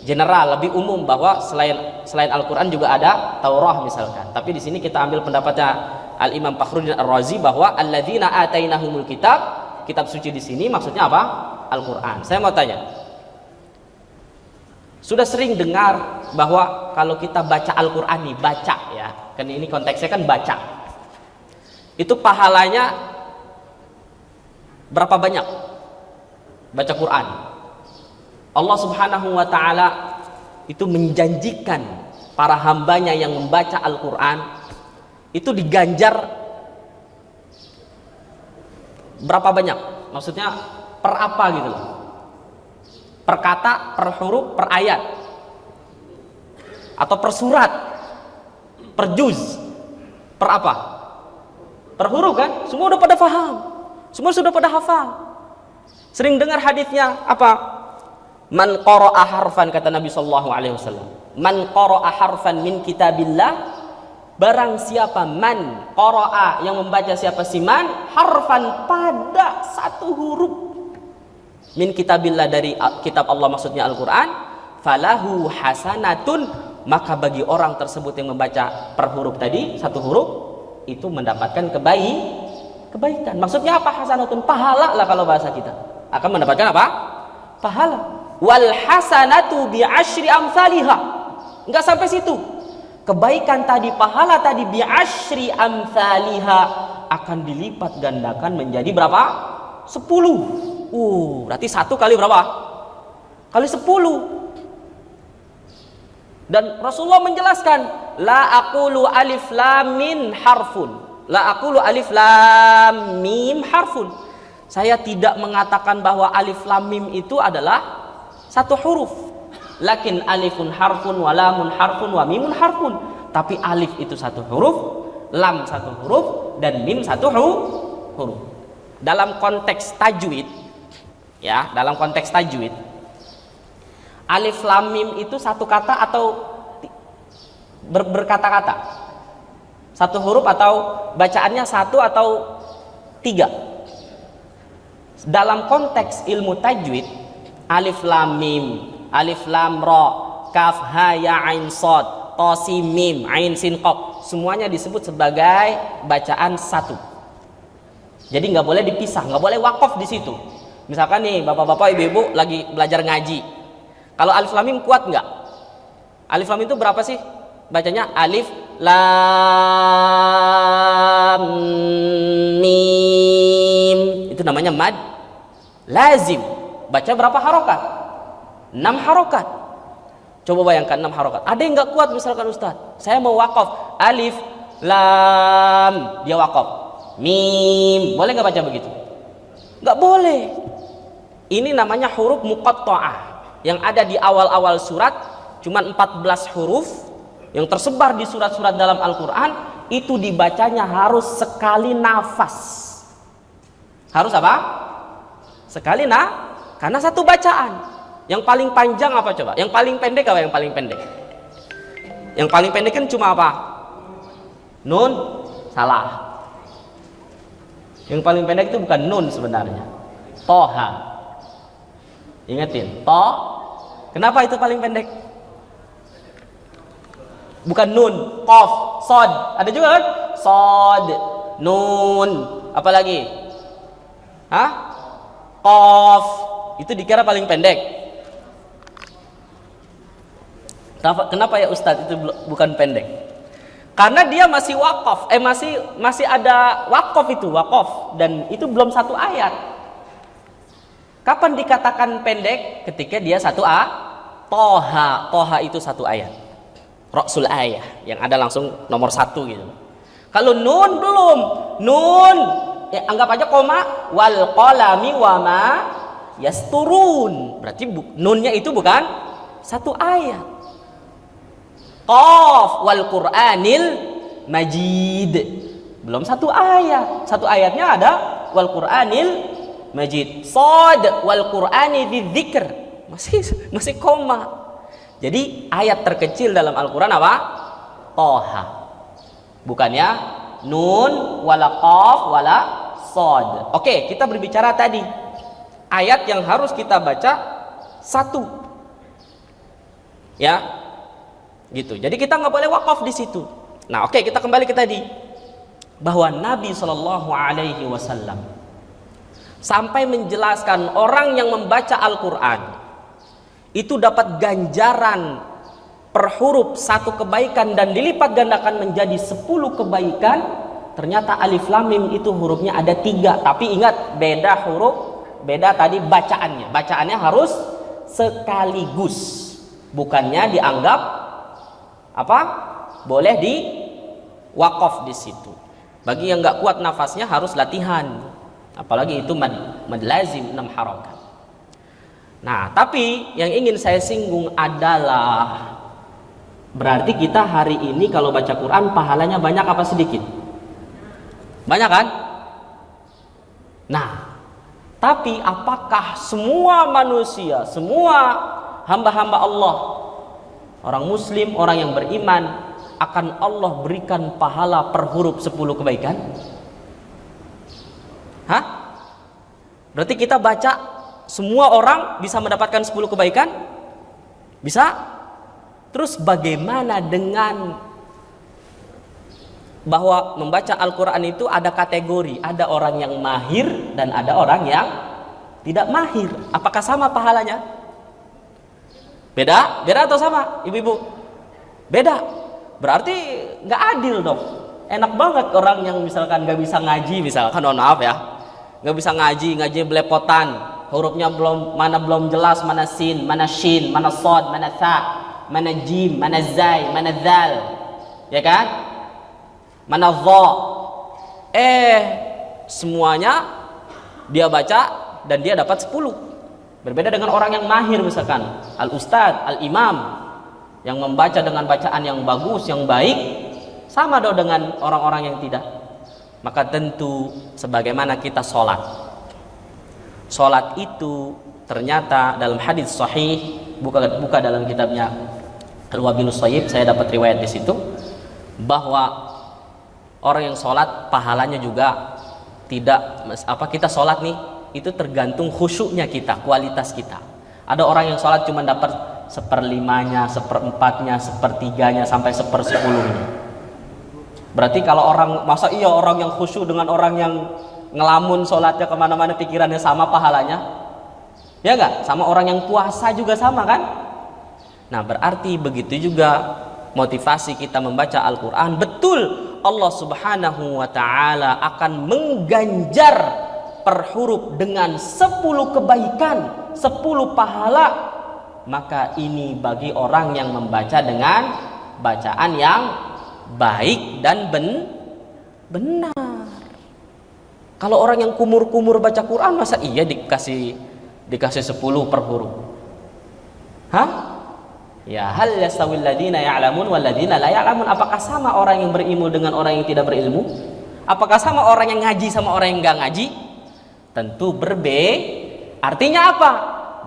general, lebih umum, bahwa selain Al-Quran juga ada Taurah misalkan. Tapi di sini kita ambil pendapatnya Al-Imam Fakhruddin Ar-Razi bahwa alladzina atainahumul kitab, kitab suci di sini maksudnya apa? Al-Qur'an. Saya mau tanya, sudah sering dengar bahwa kalau kita baca Al-Qur'an nih, baca ya, kan ini konteksnya kan baca, itu pahalanya berapa banyak baca Quran? Allah Subhanahu wa ta'ala itu menjanjikan para hambanya yang membaca Al-Quran itu diganjar berapa banyak? Maksudnya per apa gitu loh, per kata, per huruf, per ayat, atau per surat, per juz, per apa? Per huruf kan? Semua udah pada paham, semua sudah pada hafal. Sering dengar hadisnya apa? Man qara'a harfan, kata Nabi sallallahu alaihi wasallam, man qara'a harfan min kitabillah, barang siapa man qara'a, yang membaca siapa si man, harfan, pada satu huruf, min kitabillah, dari kitab Allah maksudnya Al-Quran, falahu hasanatun, maka bagi orang tersebut yang membaca per huruf tadi, satu huruf, itu mendapatkan kebaikan. Maksudnya apa hasanatun? Pahala lah kalau bahasa kita, akan mendapatkan apa? Pahala. Wal hasanatu bi asyri amsalihha. Enggak sampai situ. Kebaikan tadi, pahala tadi, bi asyri amsalihha, akan dilipat gandakan menjadi berapa? 10. Berarti 1 kali berapa? Kali 10. Dan Rasulullah menjelaskan, la aqulu alif lam mim harfun. La aqulu alif lam mim harfun. Saya tidak mengatakan bahwa alif lam mim itu adalah satu huruf. Lakin alifun harfun wa lamun harfun wa mimun harfun. Tapi alif itu satu huruf, lam satu huruf, dan mim satu huruf. Dalam konteks tajwid, ya, dalam konteks tajwid, alif lam mim itu satu kata atau berkata-kata? Satu huruf atau bacaannya satu atau 3? Dalam konteks ilmu tajwid, alif lam mim, alif lam ra, kaf ha ya ain shad, ta sin mim, ain sin qaf, semuanya disebut sebagai bacaan satu. Jadi nggak boleh dipisah, nggak boleh wakaf di situ. Misalkan nih bapak-bapak, ibu-ibu lagi belajar ngaji, kalau alif lam mim kuat nggak? Alif lam itu berapa sih bacanya? Alif lam mim, itu namanya mad lazim. Baca berapa harokat? 6 harokat. Coba bayangkan 6 harokat. Ada yang nggak kuat, misalkan Ustaz, saya mau wakaf alif lam, dia wakaf mim, boleh nggak baca begitu? Nggak boleh. Ini namanya huruf muqatta'ah yang ada di awal-awal surat, cuman 14 huruf yang tersebar di surat-surat dalam Al-Quran. Itu dibacanya harus sekali nafas. Harus apa? Sekali karena satu bacaan. Yang paling panjang apa coba? Yang paling pendek apa? Yang paling pendek? Yang paling pendek kan cuma apa? Nun, salah. Yang paling pendek itu bukan nun sebenarnya, Toha. Ingatin, to. Kenapa itu paling pendek? Bukan nun, qaf, sod. Ada juga kan? Sod, nun, apa lagi? Hah? Qaf. Itu dikira paling pendek. Kenapa ya Ustadz itu bukan pendek? Karena dia masih wakaf, masih ada wakaf itu, wakaf, dan itu belum satu ayat. Kapan dikatakan pendek? Ketika dia satu Toha. Toha itu satu ayat, Rasul ayah, yang ada langsung nomor 1 gitu. Kalau nun belum, nun ya anggap aja koma, wal qalami wama yasturun, berarti nunnya itu bukan satu ayat. Qaf wal Qur'anil Majid, belum satu ayat. Satu ayatnya ada wal Qur'anil Majid. Shad wal Qur'ani dzidzikr, masih koma. Jadi ayat terkecil dalam Al-Qur'an apa? Toha. Bukannya nun wala qaf wala shad. Oke, kita berbicara tadi ayat yang harus kita baca satu. Ya. Gitu. Jadi kita nggak boleh wakaf di situ. Nah, oke, kita kembali ke tadi. bahwa Nabi Shallallahu Alaihi Wasallam sampai menjelaskan orang yang membaca Al-Quran itu dapat ganjaran per huruf 1 kebaikan dan dilipat gandakan menjadi 10 kebaikan. Ternyata alif lam mim itu hurufnya ada 3, tapi ingat beda huruf, beda tadi bacaannya. Bacaannya harus sekaligus, bukannya dianggap apa? Boleh di wakaf di situ. Bagi yang nggak kuat nafasnya harus latihan, apalagi itu mad lazim 6 harakat. Nah, tapi yang ingin saya singgung adalah berarti kita hari ini kalau baca Quran pahalanya banyak apa sedikit? Banyak kan? Nah, tapi apakah semua manusia, semua hamba-hamba Allah, orang muslim, orang yang beriman, akan Allah berikan pahala per huruf 10 kebaikan? Hah? Berarti kita baca semua orang bisa mendapatkan 10 kebaikan? Bisa? Terus bagaimana dengan bahwa membaca Al-Quran itu ada kategori, ada orang yang mahir dan ada orang yang tidak mahir. Apakah sama pahalanya? Beda? Beda atau sama, ibu-ibu? Beda. Berarti nggak adil dong. Enak banget orang yang misalkan nggak bisa ngaji, misalkan, oh maaf ya, nggak bisa ngaji belepotan, hurufnya belum jelas, mana sin, mana shin, mana sod, mana tha, mana jim, mana zai, mana zal, ya kan? Mana dha. Semuanya dia baca dan dia dapat 10. Berbeda dengan orang yang mahir, misalkan al-ustad, al-imam, yang membaca dengan bacaan yang bagus, yang baik, sama dong dengan orang-orang yang tidak. Maka tentu sebagaimana kita sholat itu ternyata dalam hadis sahih, buka dalam kitabnya Al-Wabilus Shayyib, saya dapat riwayat di situ bahwa orang yang sholat pahalanya juga tidak kita sholat nih itu tergantung khusyuknya kita, kualitas kita. Ada orang yang sholat cuma dapat 1/5-nya, 1/4-nya, 1/3-nya sampai 1/10-nya. Berarti kalau orang, masa iya orang yang khusyuk dengan orang yang ngelamun sholatnya kemana-mana pikirannya sama pahalanya? Ya enggak? Sama orang yang puasa juga sama kan? Nah, berarti begitu juga motivasi kita membaca Al-Quran. Betul, Allah Subhanahu wa ta'ala akan mengganjar per huruf dengan 10 kebaikan, 10 pahala. Maka ini bagi orang yang membaca dengan bacaan yang baik dan benar. Kalau orang yang kumur-kumur baca Quran, masa iya dikasih 10 per huruf? Hah? Ya, hal yastawil ladina ya'lamun wal ladina la ya'lamun? Apakah sama orang yang berilmu dengan orang yang tidak berilmu? Apakah sama orang yang ngaji sama orang yang enggak ngaji? Tentu berbeda. Artinya apa?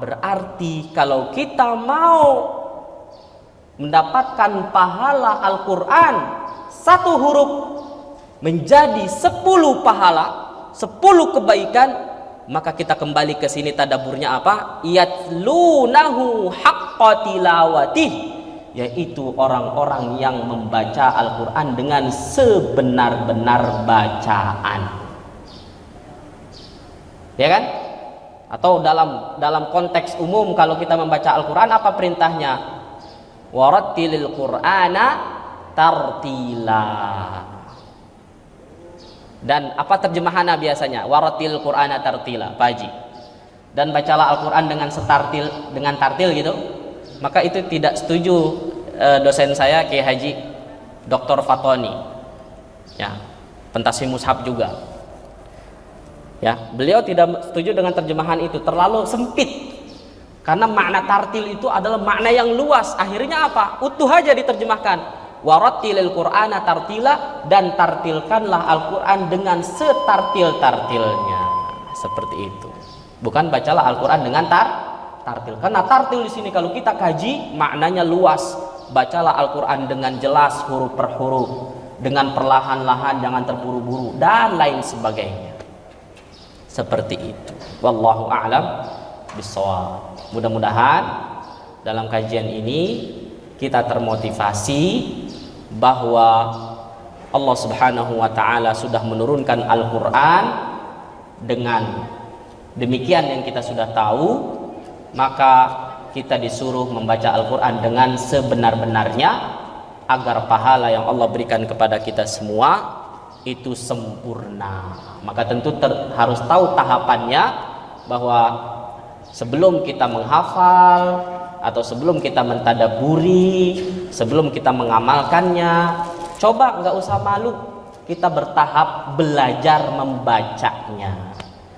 Berarti kalau kita mau mendapatkan pahala Al-Quran 1 huruf menjadi 10 pahala, 10 kebaikan, maka kita kembali ke sini tadaburnya apa? Yatlunahu haqqa tilawatih, yaitu orang-orang yang membaca Al-Quran dengan sebenar-benar bacaan. Ya kan? Atau dalam konteks umum kalau kita membaca Al-Quran, apa perintahnya? Warattilil Qur'ana tartila. Dan apa terjemahannya biasanya? Warattilil Qur'ana tartila, Pak Haji. Dan bacalah Al-Quran dengan tartil gitu. Maka itu tidak setuju dosen saya Kiai Haji Dr. Fatoni. Ya, pentasi mushaf juga. Ya, beliau tidak setuju dengan terjemahan itu, terlalu sempit. Karena makna tartil itu adalah makna yang luas. Akhirnya apa? Utuh aja diterjemahkan. Warattilil Qur'ana tartila, dan tartilkanlah Al-Qur'an dengan setartil-tartilnya. Seperti itu. Bukan bacalah Al-Qur'an dengan tartil. Karena tartil di sini kalau kita kaji maknanya luas. Bacalah Al-Qur'an dengan jelas huruf per huruf, dengan perlahan-lahan, jangan terburu-buru dan lain sebagainya. Seperti itu. Wallahu a'lam bishawab. Mudah-mudahan dalam kajian ini kita termotivasi bahwa Allah Subhanahu wa taala sudah menurunkan Al-Qur'an. Dengan demikian yang kita sudah tahu, maka kita disuruh membaca Al-Qur'an dengan sebenar-benarnya agar pahala yang Allah berikan kepada kita semua itu sempurna. Maka tentu harus tahu tahapannya, bahwa sebelum kita menghafal atau sebelum kita mentadaburi, sebelum kita mengamalkannya, coba nggak usah malu, kita bertahap belajar membacanya.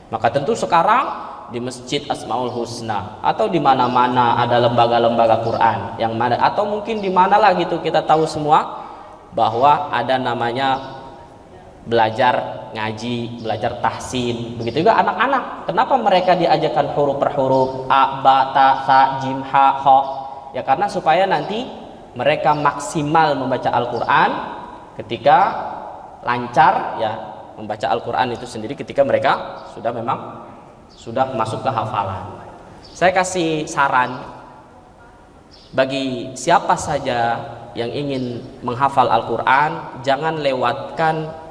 Maka tentu sekarang di Masjid Asmaul Husna atau di mana-mana ada lembaga-lembaga Quran yang mana, atau mungkin di mana lah gitu, kita tahu semua bahwa ada namanya belajar ngaji, belajar tahsin. Begitu juga anak-anak. Kenapa mereka diajarkan huruf per huruf, a, ba, ta, sa, jim, ha, kha? Ya karena supaya nanti mereka maksimal membaca Al-Quran ketika lancar, ya membaca Al-Quran itu sendiri ketika mereka sudah masuk ke hafalan. Saya kasih saran bagi siapa saja yang ingin menghafal Al-Quran, jangan lewatkan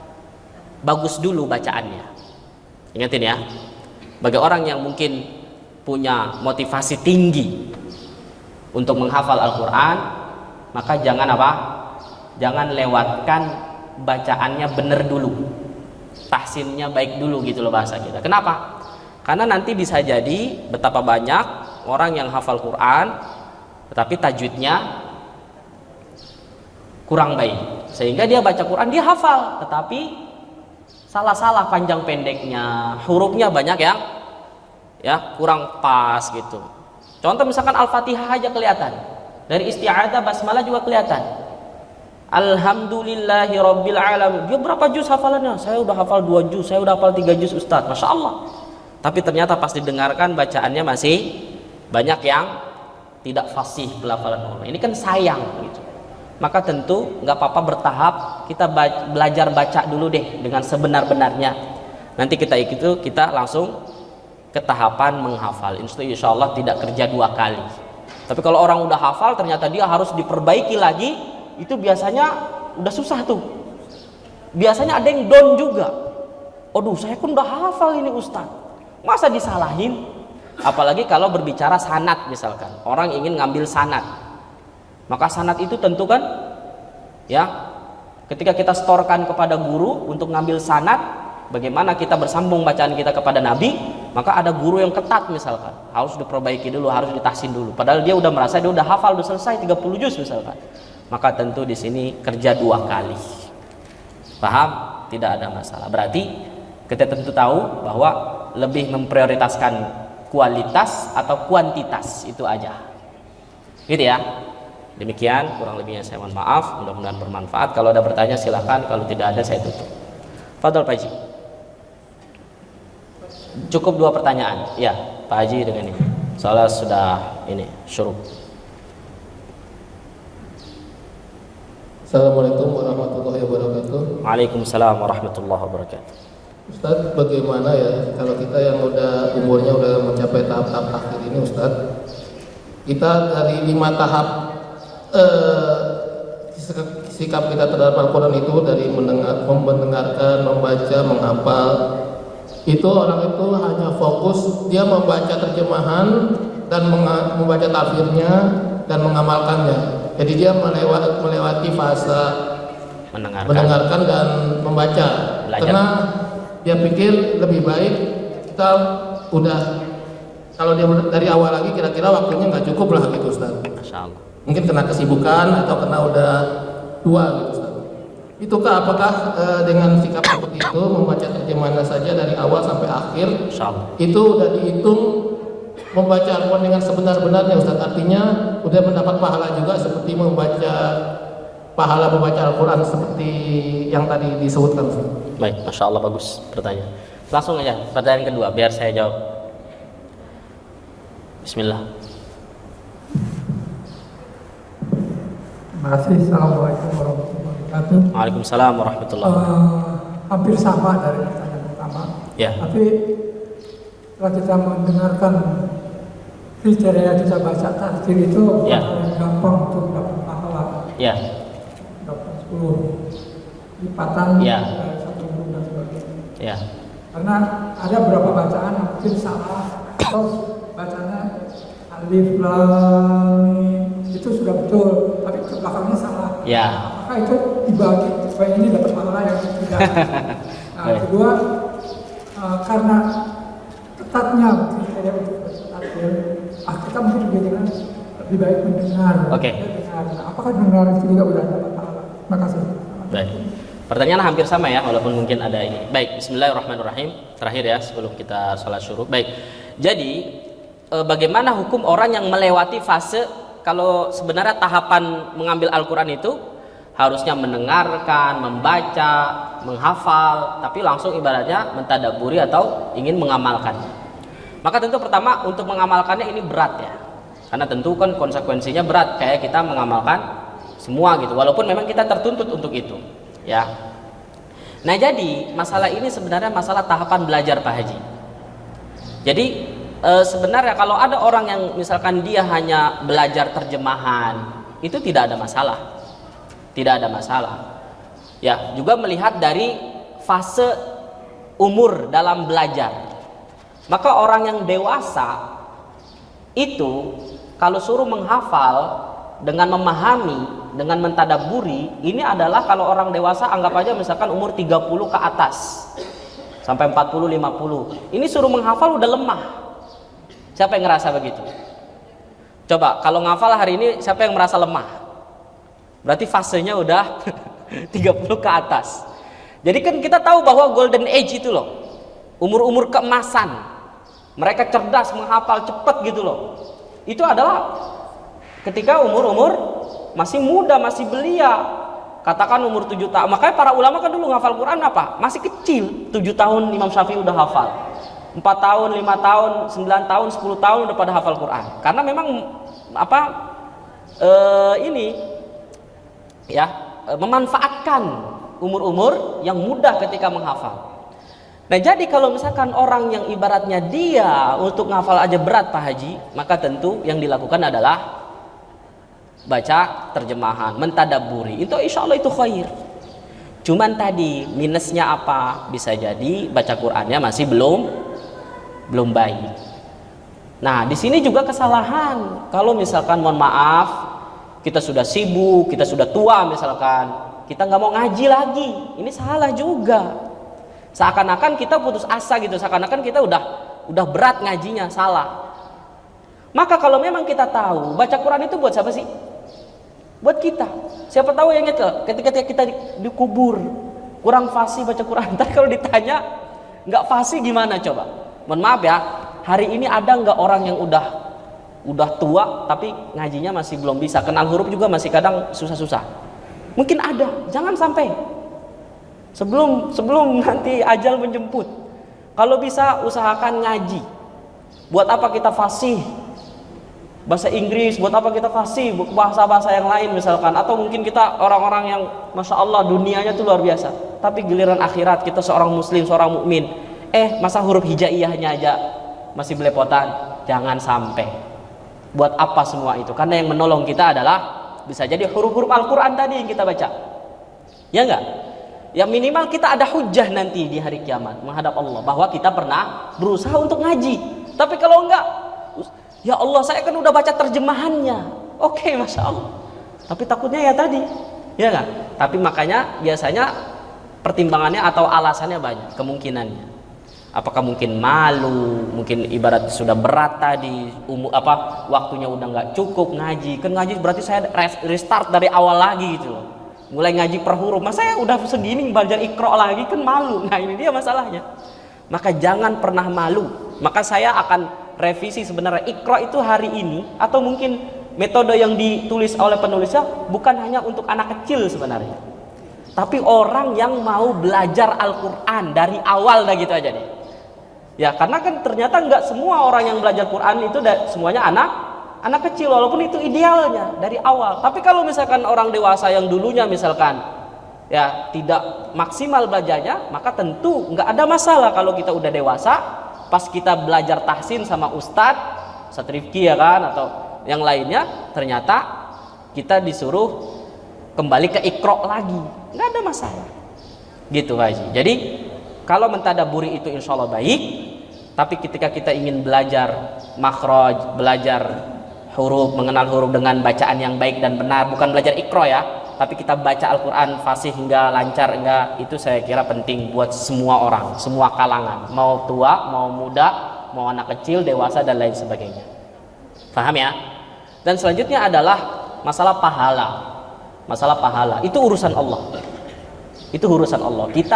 bagus dulu bacaannya. Ingatin ya, bagi orang yang mungkin punya motivasi tinggi untuk menghafal Al-Quran, maka jangan lewatkan bacaannya bener dulu, tahsinnya baik dulu gitu loh bahasa kita. Kenapa? Karena nanti bisa jadi betapa banyak orang yang hafal Quran tetapi tajwidnya kurang baik, sehingga dia baca Quran, dia hafal tetapi salah-salah panjang pendeknya, hurufnya banyak yang kurang pas gitu. Contoh misalkan Al-Fatihah aja kelihatan, dari isti'adzah basmalah juga kelihatan. Alhamdulillahi Rabbil Alamin, dia berapa juz hafalannya? Saya udah hafal 2 juz, saya udah hafal 3 juz Ustaz, Masya Allah. Tapi ternyata pas didengarkan bacaannya masih banyak yang tidak fasih pelafalan Quran. Ini kan sayang gitu. Maka tentu nggak apa-apa bertahap, kita belajar baca dulu deh dengan sebenar-benarnya. Nanti kita langsung ke tahapan menghafal. Insya Allah tidak kerja 2 kali. Tapi kalau orang udah hafal ternyata dia harus diperbaiki lagi, itu biasanya udah susah tuh. Biasanya ada yang down juga. Aduh, saya pun udah hafal ini Ustaz, masa disalahin? Apalagi kalau berbicara sanad misalkan, orang ingin ngambil sanad. Maka sanad itu tentu kan, ya, ketika kita setorkan kepada guru untuk ngambil sanad, bagaimana kita bersambung bacaan kita kepada Nabi, maka ada guru yang ketat misalkan, harus diperbaiki dulu, harus ditahsin dulu. Padahal dia udah merasa dia udah hafal, udah selesai 30 juz misalkan. Maka tentu di sini kerja 2 kali. Paham? Tidak ada masalah. Berarti kita tentu tahu bahwa lebih memprioritaskan kualitas atau kuantitas, itu aja. Gitu ya. Demikian kurang lebihnya saya mohon maaf, mudah-mudahan bermanfaat. Kalau ada bertanya silakan, kalau tidak ada saya tutup. Fadhol Pak Haji. Cukup 2 pertanyaan. Ya, Pak Haji dengan ini. Soalnya sudah ini syuruk. Assalamualaikum warahmatullahi wabarakatuh. Waalaikumsalam warahmatullahi wabarakatuh. Ustadz, bagaimana ya kalau kita yang umurnya udah mencapai tahap-tahap akhir ini Ustadz, kita dari 5 tahap sikap kita terhadap Al-Quran itu, dari mendengarkan, membaca, menghafal, itu orang itu hanya fokus dia membaca terjemahan dan membaca tafsirnya dan mengamalkannya. Jadi dia melewati fase mendengarkan dan membaca. Belajar. Karena dia pikir lebih baik kita udah, kalau dia dari awal lagi kira-kira waktunya nggak cukup lah gitu Ustaz. Masya Allah. Mungkin kena kesibukan atau kena udah tua gitu Ustaz. Itukah apakah dengan sikap seperti itu membaca terjemahan saja dari awal sampai akhir, itu udah dihitung membaca Al-Quran dengan sebenar-benarnya Ustaz? Artinya udah mendapat pahala juga seperti pahala membaca Al-Quran seperti yang tadi disebutkan Ustaz. Baik, Masya Allah, bagus pertanyaan. Langsung aja pertanyaan kedua biar saya jawab. Bismillah. Terima kasih. Assalamualaikum warahmatullahi wabarakatuh. Waalaikumsalam warahmatullahi wabarakatuh. Hampir sama dari pertanyaan pertama. Ya. Tapi setelah kita mendengarkan kriteria kita baca tafsir itu ya, yang gampang untuk dapat pahala. Ya. Dapat 10. lipatan Ya. satu huruf dan sebagainya. Ya. Karena ada beberapa bacaan yang mungkin salah atau bacanya alif lam mim itu sudah betul, tapi ke belakangnya salah. Ya. Apakah itu dibagi supaya ini dapat pahala yang tidak? Nah, kedua, karena ketatnya kriteria untuk bertakbir, kita mungkin lebih baik mendengar. Oke. Nah, apakah mendengar itu juga sudah dapat pahala? Terima kasih. Baik. Pertanyaan hampir sama ya, walaupun mungkin ada ini. Baik, bismillahirrahmanirrahim. Terakhir ya, sebelum kita sholat syuruk. Baik, jadi bagaimana hukum orang yang melewati fase kalau sebenarnya tahapan mengambil Al-Quran itu harusnya mendengarkan, membaca, menghafal, tapi langsung ibaratnya mentadaburi atau ingin mengamalkan. Maka tentu pertama untuk mengamalkannya ini berat ya, karena tentu kan konsekuensinya berat kayak kita mengamalkan semua gitu, walaupun memang kita tertuntut untuk itu ya. Nah jadi masalah ini sebenarnya masalah tahapan belajar Pak Haji. Jadi sebenarnya kalau ada orang yang misalkan dia hanya belajar terjemahan, itu tidak ada masalah, tidak ada masalah ya. Juga melihat dari fase umur dalam belajar, maka orang yang dewasa itu kalau suruh menghafal dengan memahami, dengan mentadaburi, ini adalah kalau orang dewasa anggap aja misalkan umur 30 ke atas sampai 40, 50, ini suruh menghafal udah lemah. Siapa yang ngerasa begitu? Coba kalau ngafal hari ini siapa yang merasa lemah? Berarti fasenya udah 30 ke atas. Jadi kan kita tahu bahwa golden age itu loh, umur-umur keemasan, mereka cerdas, menghafal cepat gitu loh. Itu adalah ketika umur-umur masih muda, masih belia, katakan umur 7 tahun. Makanya para ulama kan dulu ngafal Quran apa? Masih kecil, 7 tahun Imam Syafi'i udah hafal, 4 tahun, 5 tahun, 9 tahun, 10 tahun udah pada hafal Quran. Karena memang ini ya memanfaatkan umur-umur yang mudah ketika menghafal. Nah jadi kalau misalkan orang yang ibaratnya dia untuk ngafal aja berat Pak Haji, maka tentu yang dilakukan adalah baca terjemahan, mentadaburi. Itu insya Allah itu khair. Cuman tadi minusnya apa? Bisa jadi baca Qurannya masih belum baik. Nah di sini juga kesalahan. Kalau misalkan mohon maaf kita sudah sibuk, kita sudah tua misalkan, kita nggak mau ngaji lagi, ini salah juga. Seakan-akan kita putus asa gitu, seakan-akan kita udah berat ngajinya, salah. Maka kalau memang kita tahu baca Quran itu buat siapa sih? Buat kita. Siapa tahu yang ketika kita dikubur kurang fasih baca Quran. Ntar kalau ditanya nggak fasih gimana coba? Mohon maaf ya, hari ini ada nggak orang yang udah tua tapi ngajinya masih belum bisa, kenal huruf juga masih kadang susah-susah? Mungkin ada. Jangan sampai sebelum nanti ajal menjemput. Kalau bisa usahakan ngaji. Buat apa kita fasih bahasa Inggris, buat apa kita fasih bahasa-bahasa yang lain misalkan, atau mungkin kita orang-orang yang Masya Allah dunianya tuh luar biasa, tapi giliran akhirat kita seorang muslim, seorang mukmin, masa huruf hijaiyahnya aja masih belepotan. Jangan sampai. Buat apa semua itu? Karena yang menolong kita adalah bisa jadi huruf-huruf Al-Quran tadi yang kita baca, ya enggak? Yang minimal kita ada hujah nanti di hari kiamat menghadap Allah bahwa kita pernah berusaha untuk ngaji. Tapi kalau enggak, ya Allah saya kan udah baca terjemahannya, oke, Masya Allah, tapi takutnya ya tadi, ya enggak? Tapi makanya biasanya pertimbangannya atau alasannya banyak kemungkinannya. Apakah mungkin malu, mungkin ibarat sudah berat tadi, waktunya udah nggak cukup ngaji. Kan ngaji berarti saya restart dari awal lagi gitu loh, mulai ngaji per huruf. Masa saya udah segini belajar Iqra lagi, kan malu. Nah ini dia masalahnya. Maka jangan pernah malu. Maka saya akan revisi sebenarnya Iqra itu hari ini, atau mungkin metode yang ditulis oleh penulisnya bukan hanya untuk anak kecil sebenarnya, tapi orang yang mau belajar Al-Quran dari awal dah gitu aja deh. Ya karena kan ternyata nggak semua orang yang belajar Quran itu semuanya anak kecil, walaupun itu idealnya dari awal. Tapi kalau misalkan orang dewasa yang dulunya misalkan ya tidak maksimal belajarnya, maka tentu nggak ada masalah kalau kita udah dewasa, pas kita belajar tahsin sama Ustadz Rifki ya kan, atau yang lainnya, ternyata kita disuruh kembali ke Iqra lagi, nggak ada masalah. Gitu Pak Haji. Jadi kalau mentadaburi itu insya Allah baik, tapi ketika kita ingin belajar makhraj, belajar huruf, mengenal huruf dengan bacaan yang baik dan benar, bukan belajar iqra ya, tapi kita baca Al-Quran fasih hingga lancar, enggak, itu saya kira penting buat semua orang, semua kalangan, mau tua, mau muda, mau anak kecil, dewasa dan lain sebagainya. Paham ya? Dan selanjutnya adalah masalah pahala. Masalah pahala itu urusan Allah. Itu urusan Allah. Kita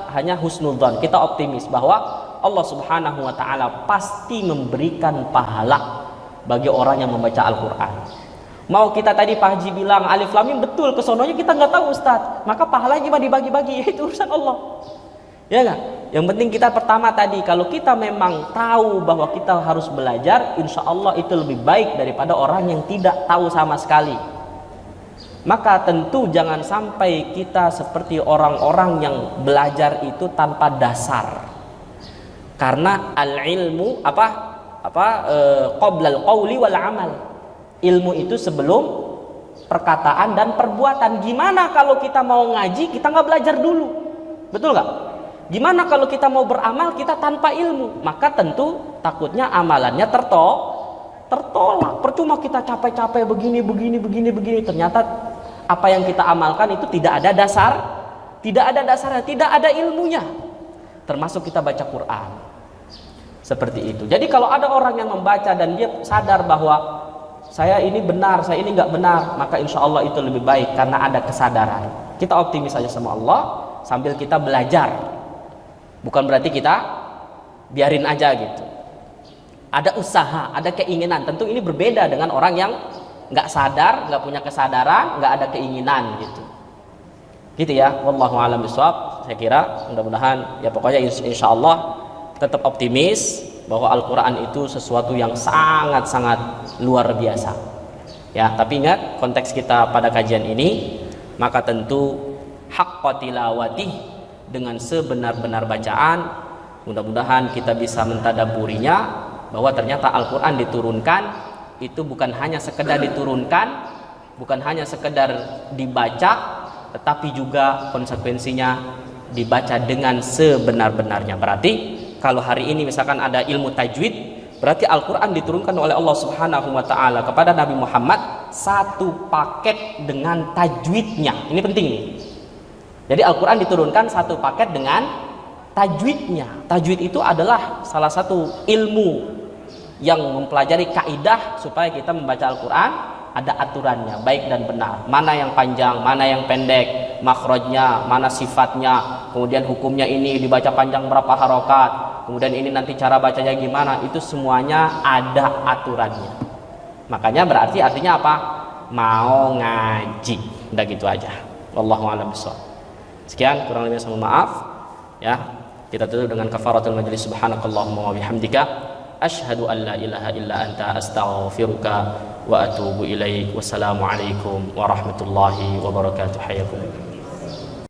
hanya husnudzon, kita optimis bahwa Allah Subhanahu wa taala pasti memberikan pahala bagi orang yang membaca Al-Quran. Mau kita tadi Pak Haji bilang alif lam mim, betul, kesononya kita nggak tahu Ustadz, maka pahalanya gimana dibagi-bagi, itu urusan Allah. Ya nggak? Yang penting kita pertama tadi, kalau kita memang tahu bahwa kita harus belajar, insya Allah itu lebih baik daripada orang yang tidak tahu sama sekali. Maka tentu jangan sampai kita seperti orang-orang yang belajar itu tanpa dasar. Karena al-ilmu qabla al-qawli wal amal. Ilmu itu sebelum perkataan dan perbuatan. Gimana kalau kita mau ngaji kita nggak belajar dulu? Betul nggak? Gimana kalau kita mau beramal kita tanpa ilmu? Maka tentu takutnya amalannya tertolak. Percuma kita capek-capek begini. Ternyata apa yang kita amalkan itu tidak ada dasarnya, tidak ada ilmunya. Termasuk kita baca Quran. Seperti itu. Jadi kalau ada orang yang membaca dan dia sadar bahwa saya ini benar, saya ini nggak benar, maka insya Allah itu lebih baik karena ada kesadaran. Kita optimis saja sama Allah sambil kita belajar. Bukan berarti kita biarin aja gitu. Ada usaha, ada keinginan. Tentu ini berbeda dengan orang yang nggak sadar, nggak punya kesadaran, nggak ada keinginan gitu. Gitu ya. Wallahu a'lam bishawab. Saya kira mudah-mudahan ya pokoknya insya Allah tetap optimis bahwa Al-Quran itu sesuatu yang sangat-sangat luar biasa ya. Tapi ingat konteks kita pada kajian ini, maka tentu haqqa tilawatih, dengan sebenar-benar bacaan. Mudah-mudahan kita bisa mentadaburinya, bahwa ternyata Al-Quran diturunkan itu bukan hanya sekedar diturunkan, bukan hanya sekedar dibaca, tetapi juga konsekuensinya dibaca dengan sebenar-benarnya. Berarti kalau hari ini misalkan ada ilmu tajwid, berarti Al-Quran diturunkan oleh Allah Subhanahu wa ta'ala kepada Nabi Muhammad satu paket dengan tajwidnya. Ini penting nih. Jadi Al-Quran diturunkan satu paket dengan tajwidnya. Tajwid itu adalah salah satu ilmu yang mempelajari kaidah supaya kita membaca Al-Quran ada aturannya, baik dan benar. Mana yang panjang, mana yang pendek, makhrajnya, mana sifatnya, kemudian hukumnya ini dibaca panjang berapa harokat, kemudian ini nanti cara bacanya gimana, itu semuanya ada aturannya. Makanya berarti artinya apa? Mau ngaji. Udah gitu aja. Wallahu a'lam bishawab. Sekian, kurang lebihnya saya mohon maaf ya. Kita tutup dengan kafaratul majlis. Subhanakallahumma wa bihamdika asyhadu an la ilaha illa anta astaghfiruka wa atubu ilaik. Wassalamualaikum warahmatullahi wabarakatuh. Hayakum.